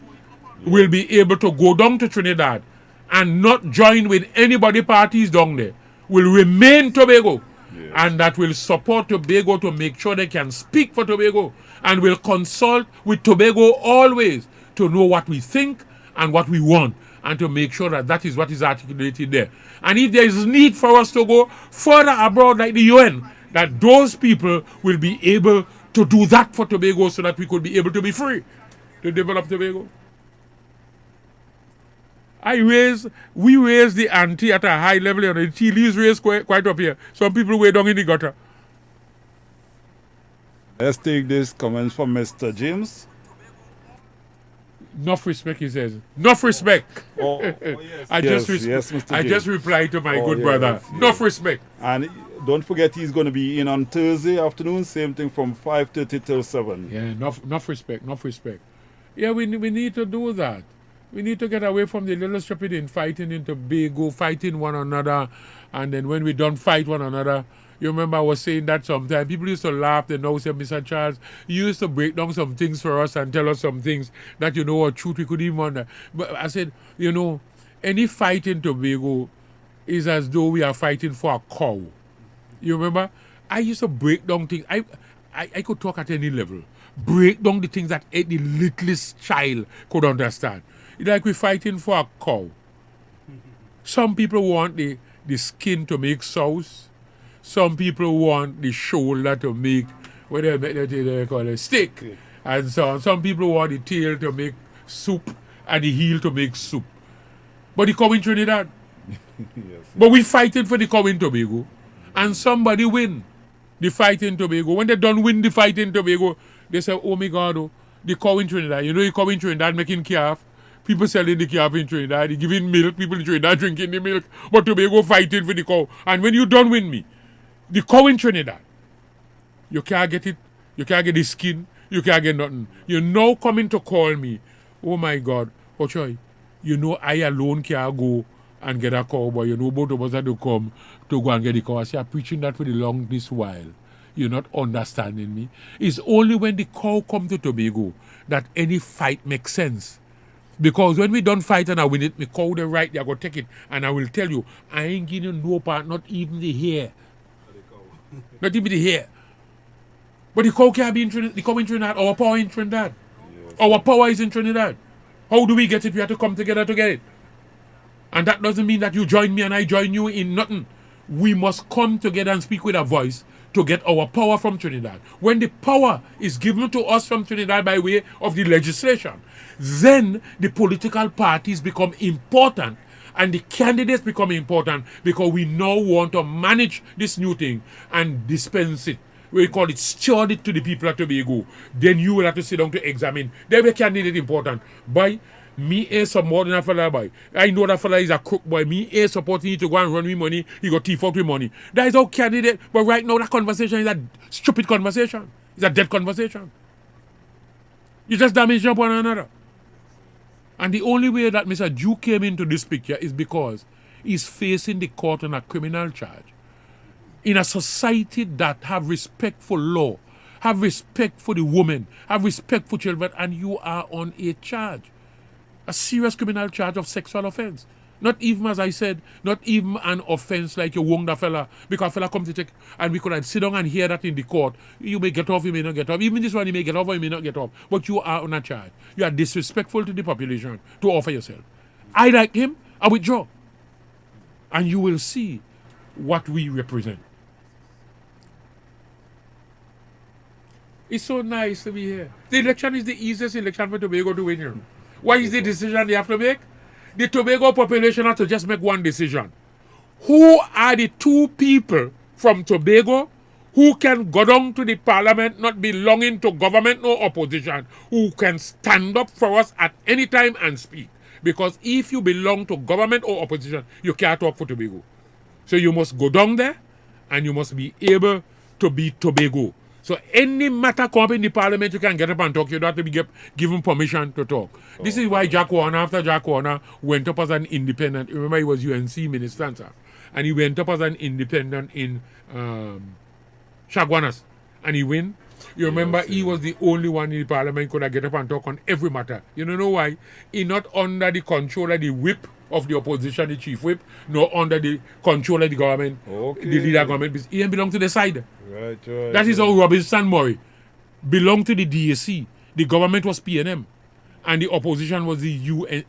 will be able to go down to Trinidad and not join with anybody parties down there, will remain Tobago. And that will support Tobago to make sure they can speak for Tobago, and will consult with Tobago always to know what we think and what we want, and to make sure that that is what is articulated there. And if there is need for us to go further abroad like the UN, that those people will be able to do that for Tobago so that we could be able to be free to develop Tobago. We raise the ante at a high level, and the tea leaves raised quite up here. Some people way down in the gutter. Let's take this comments from Mr. James. Enough respect, he says. Enough respect. Yes. I yes, just yes, Mr. I J. just replied to my good yes, brother. yes. Enough respect. And don't forget, he's going to be in on Thursday afternoon, same thing from 5:30 till 7. Yeah, enough respect, enough respect. Yeah, we need to do that. We need to get away from the little stupid in fighting in Tobago, fighting one another, and then when we don't fight one another, you remember I was saying that sometimes people used to laugh. They know, say, Mr. Charles, you used to break down some things for us and tell us some things that you know are truth we couldn't even wonder. But I said, you know, any fight in Tobago is as though we are fighting for a cow. You remember? I used to break down things. I could talk at any level. Break down the things that the littlest child could understand. It's like we're fighting for a cow. Some people want the skin to make sauce. Some people want the shoulder to make, what they call it, steak. And so on. Some people want the tail to make soup and the heel to make soup. But the cow in Trinidad. But we fighting for the cow in Tobago. And somebody win the fight in Tobago. When they don't win the fight in Tobago, they say, oh my God, oh, the cow in Trinidad. You know the cow in Trinidad making calf. People selling the calf in Trinidad. They giving milk. People in Trinidad drinking the milk. But Tobago fighting for the cow. And when you don't win me, the cow in Trinidad, you can't get it. You can't get the skin. You can't get nothing. You're now coming to call me. Oh my God. Ochoy, you know I alone can't go and get a cow, but you know both of us have to come to go and get the cow. I say, I'm preaching that for the longest while. You're not understanding me. It's only when the cow come to Tobago that any fight makes sense. Because when we don't fight and I win it, me cow the right, they're going to take it. And I will tell you, I ain't giving you no part, not even the hair. Not even the hair. But the cow can't be in Trinidad. The cow in Trinidad, our power in Trinidad. Yes. Our power is in Trinidad. How do we get it? We have to come together to get it. And that doesn't mean that you join me and I join you in nothing. We must come together and speak with a voice to get our power from Trinidad. When the power is given to us from Trinidad by way of the legislation, then the political parties become important and the candidates become important because we now want to manage this new thing and dispense it. We call it steward it to the people of Tobago. Then you will have to sit down to examine. Then the candidate important. By me ain't some more than a fella, boy. I know that fella is a crook, boy. Me ain't supporting you to go and run with money. He got thief out with money. That is our candidate. But right now, that conversation is a stupid conversation. It's a dead conversation. You just damage one another. And the only way that Mr. Jew came into this picture is because he's facing the court on a criminal charge. In a society that have respect for law, have respect for the woman, have respect for children, and you are on a charge. A serious criminal charge of sexual offense. Not even, as I said, not even an offense like you wound a fella, because a fella come to take, and we could have sit down and hear that in the court. You may get off, you may not get off. Even this one, you may get off or you may not get off. But you are on a charge. You are disrespectful to the population to offer yourself. I like him, I withdraw. And you will see what we represent. It's so nice to be here. The election is the easiest election for Tobago to win here. What is the decision they have to make? The Tobago population has to just make one decision. Who are the two people from Tobago who can go down to the parliament, not belonging to government or opposition, who can stand up for us at any time and speak? Because if you belong to government or opposition, you can't talk for Tobago. So you must go down there and you must be able to be Tobago. So any matter come up in the parliament, you can get up and talk. You don't have to be given permission to talk. This is why Jack Warner, after Jack Warner, went up as an independent. Remember, he was UNC minister, sir. And he went up as an independent in Shagwanas. And he win. You remember, he was the only one in the parliament who could get up and talk on every matter. You know why? He not under the control of the whip of the opposition, the chief whip, nor under the control of the government, the leader government. He belonged to the side. Right. That is how Robinson Murray belonged to the DAC. The government was PNM, and the opposition was the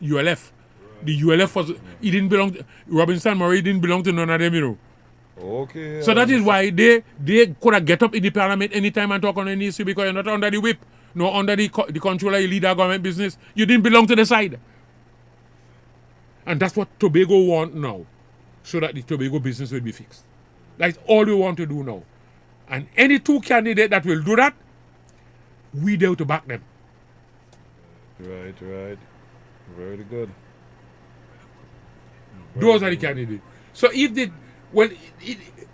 ULF. Right. The ULF was, he didn't belong, Robinson Murray didn't belong to none of them, you know. Okay. So that is why they could have get up in the parliament anytime and talk on any issue because you're not under the whip, nor under the control of the leader government business. You didn't belong to the side. And that's what Tobago want now, so that the Tobago business will be fixed. That's all we want to do now. And any two candidates that will do that, we there to back them. Right. Very good. Those are the candidates. So if they, well,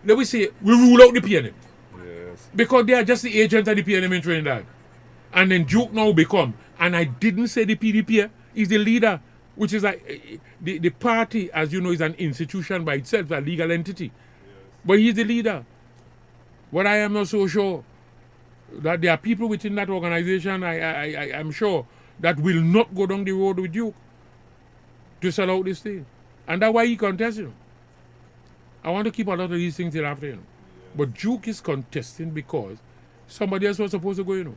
let me say, we rule out the PNM. Yes. Because they are just the agent of the PNM in Trinidad. And then Duke now become, and I didn't say the PDP is the leader, which is like, the party, as you know, is an institution by itself, a legal entity. Yes. But he's the leader. But I am not so sure that there are people within that organization, I'm sure, that will not go down the road with Duke to sell out this thing. And that's why he contests, you know. I want to keep a lot of these things till after, you know. But Duke is contesting because somebody else was supposed to go, you know.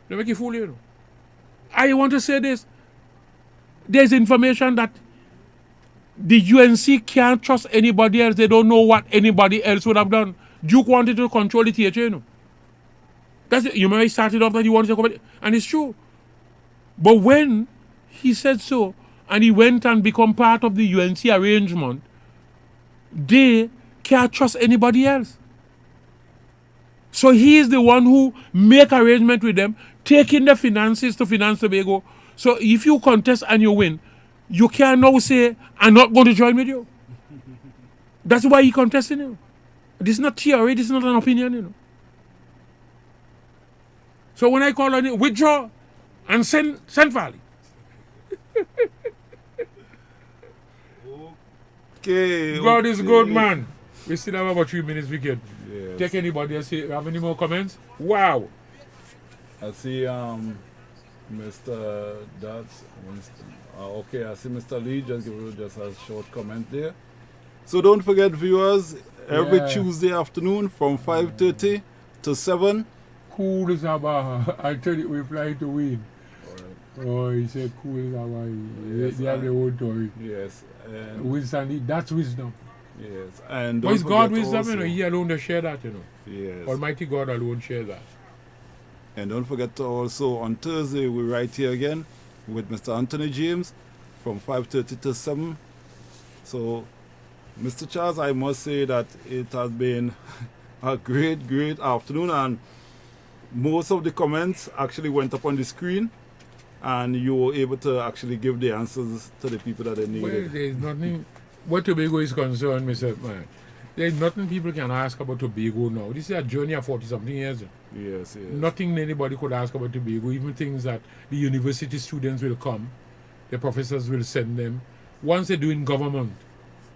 They make you fool, you know. I want to say this. There's information that the UNC can't trust anybody else. They don't know what anybody else would have done. Duke wanted to control the theater, you know. That's it. You remember he started off that he wanted to come, and it's true. But when he said so, and he went and become part of the UNC arrangement, they can't trust anybody else. So he is the one who make arrangement with them, taking the finances to finance Tobago. So if you contest and you win, you can now say, I'm not going to join with you. That's why he contesting you. This is not theory, this is not an opinion, you know. So when I call on it, withdraw and send Farley. Okay. God is good, man. We still have about 3 minutes we can. Yes. Take anybody else. Have any more comments? Wow. I see Mr. Dutz. Okay, I see Mr. Lee just give just a short comment there. So don't forget, viewers, every Tuesday afternoon from 5:30 to 7. Cool is about. I tell you, we fly to win. Oh, he said cool is about. Yes, they have their own story. Yes. Wisdom, that's wisdom. Yes. And but it's God wisdom, also, you know, he alone does share that, you know. Yes. Almighty God alone share that. And don't forget to also, on Thursday, we're right here again with Mr. Anthony James from 5:30 to 7. So, Mr. Charles, I must say that it has been a great afternoon, and most of the comments actually went up on the screen, and you were able to actually give the answers to the people that they needed. Well, there's nothing, what Tobago is concerned, Mr. Man, there's nothing people can ask about Tobago now. This is a journey of 40-something years. Yes. Nothing anybody could ask about Tobago, even things that the university students will come, the professors will send them. Once they're doing government,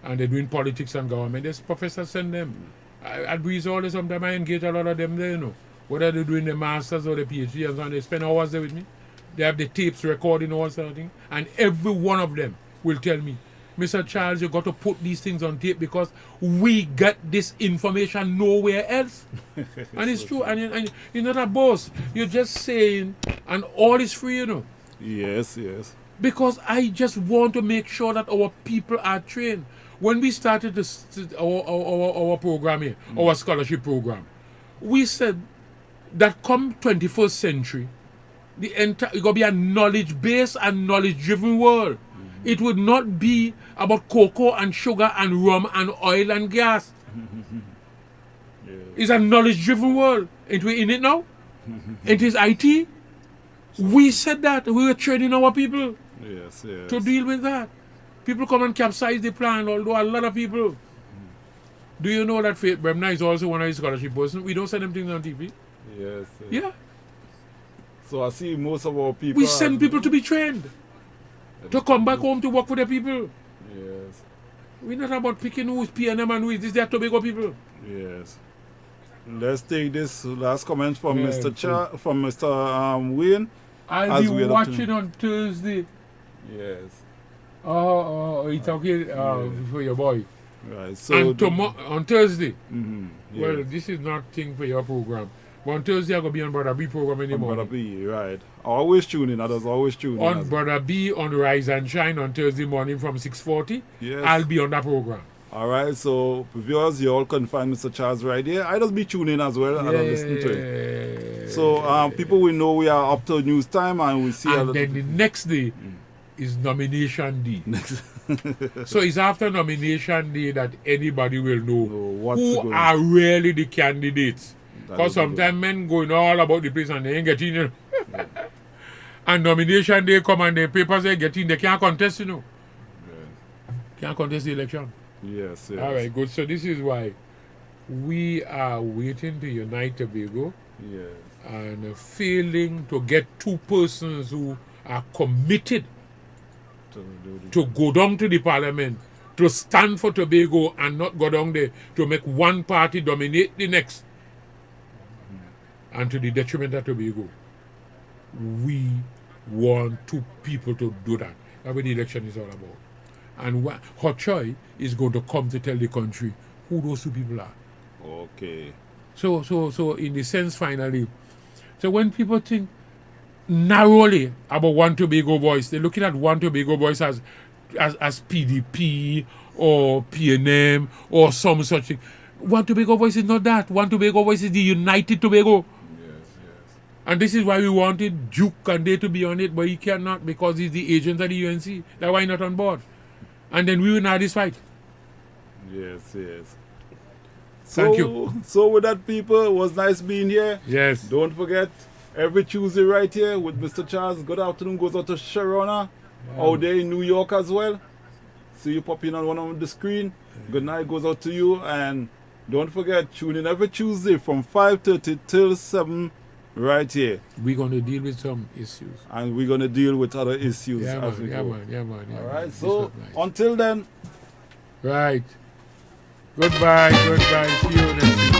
and they're doing politics and government, there's professors send them. I breeze all this, sometimes I engage a lot of them there, you know. Whether they're doing the masters or the PhD and so on, they spend hours there with me. They have the tapes recording all sort of thing, and every one of them will tell me, Mr. Charles, you got to put these things on tape because we get this information nowhere else. And it's true, and you're not a boss. You're just saying, and all is free, you know. Yes. Because I just want to make sure that our people are trained. When we started our program here, our scholarship program, we said that come 21st century, it's going to be a knowledge-based and knowledge-driven world. It would not be about cocoa and sugar and rum and oil and gas. It's a knowledge-driven world. Ain't we in it now? It is IT. We said that. We were training our people to deal with that. People come and capsize the plan, although a lot of people. Do you know that Faith Bremner is also one of his scholarship persons? We don't send them things on TV. Yes. Yeah. So I see most of our people. We send people to be trained. To come back home to work for the people. Yes. We're not about picking who's PNM and who is this. They are Tobago people. Yes. Let's take this last comment from Mr. Wayne. I'll be watching on Thursday. Yes. Oh, it's okay for your boy. Right. So and on Thursday. Yes. Well, this is not thing for your program. But on Thursday, I'm going to be on Brother B program in the morning. Brother B, right. Always tune in. Others always tune in. On Brother B on Rise and Shine on Thursday morning from 6:40. Yes. I'll be on that program. All right. So, viewers, you all can find Mr. Charles right here. I just be tuning in as well and I'll listen to it. So, people will know we are up to news time and we see. And then the next day is nomination day. So it's after nomination day that anybody will know who are really the candidates. Because sometimes men going all about the place and they ain't getting it. And nomination day come and the papers they get in, they can't contest, you know. Can't contest the election. Yes, yes. All right, good. So this is why we are waiting to unite Tobago Yes. and failing to get two persons who are committed to go down to the parliament, to stand for Tobago and not go down there to make one party dominate the next. And to the detriment of Tobago. We want two people to do that. That's what the election is all about. And Hochoy is going to come to tell the country who those two people are. Okay. So in the sense, finally, so when people think narrowly about One Tobago Voice, they're looking at One Tobago Voice as PDP or PNM or some such thing. One Tobago Voice is not that. One Tobago Voice is the United Tobago. And this is why we wanted Duke and they to be on it, but he cannot because he's the agent of the UNC. That's why he's not on board. And then we will not this fight. Yes, yes. Thank you. So with that, people, it was nice being here. Yes. Don't forget, every Tuesday right here with Mr. Charles. Good afternoon goes out to Sharona out there in New York as well. See you popping on one of the screen. Good night goes out to you. And don't forget, tune in every Tuesday from 5:30 till 7 right here. We're going to deal with some issues. And we're going to deal with other issues as we go. Yeah, man. All right, so until then. Right. Goodbye. See you next week.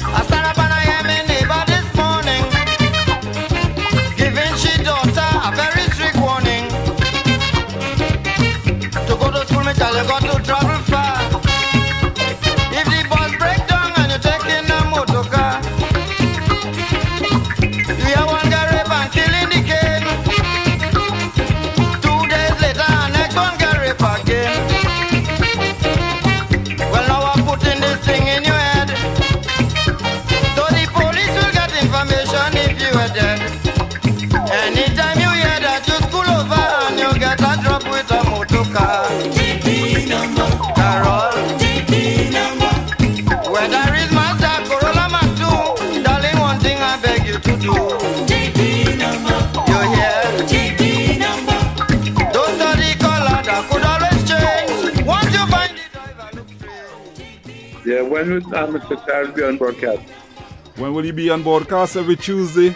I stand up and I hear my neighbor this morning, giving she daughter a very strict warning. To go to school, me tell you got to travel far. If the bus break down and you're taking a motor car, you hear one get raped and killed in the cane. 2 days later, next one get raped again. Well, now I'm putting this thing in your head, so the police will get information if you are dead. Anytime you hear that, you school over and you get a drop with a motor car. Carol, whether it's Mazda, Corolla, Max-2, darling, one thing I beg you to do. You hear? Don't study color, that could always change. Once you find the driver, look straight. Yeah, when will Mr. Charles be on broadcast? When will you be on broadcast? Every Tuesday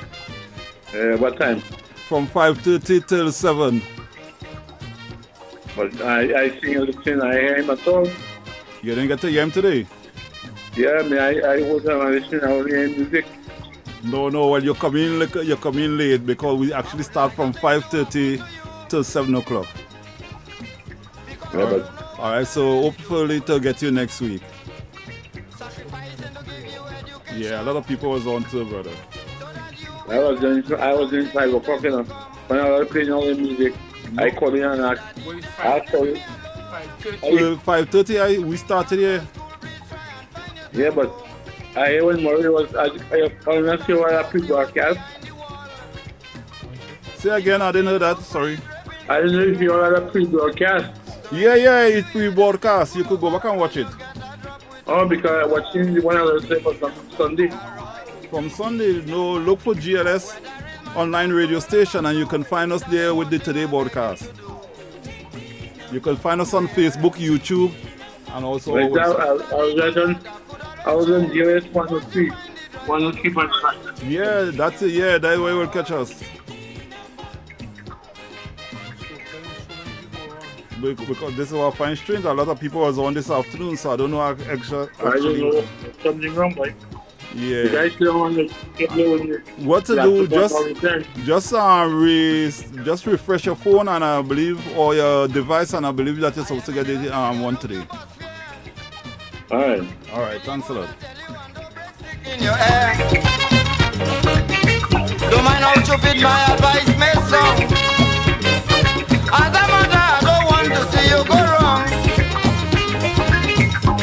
What time? from 5:30 till 7. But I sing and listen, I hear him at all. You didn't get to hear him today? Yeah, I was listening, I only hear music. No, well, you're coming late because we actually start from 5:30 till 7 o'clock. Yeah, but All right, so hopefully to get you next week. Yeah, a lot of people was on too, brother. I was in 5 o'clock, you know. When I was playing all the music, I called in and asked for it. 5:30 we started here. Yeah, but I hear when Murray was, I not sure what I pre-broadcast. Say again, I didn't hear that, sorry. I don't know if you had a pre-broadcast. Yeah, it's pre-broadcast. You could go back and watch it. Oh, because I watching the one I was saying for Sunday. From Sunday, no, look for GLS online radio station and you can find us there with the Today broadcast. You can find us on Facebook, YouTube, and also Right now, I was on GS 103, 103.5. yeah, that's it. Yeah, that way will catch us. Because this is our fine strange. A lot of people was on this afternoon, so I don't know how extra. I don't know something wrong, boy. The Yeah. guys still want to keep doing What to do? Just refresh your phone and I believe, or your device, and I believe that you're supposed to get it one today. Alright. All right, thanks a lot. In your air. Don't mind how stupid my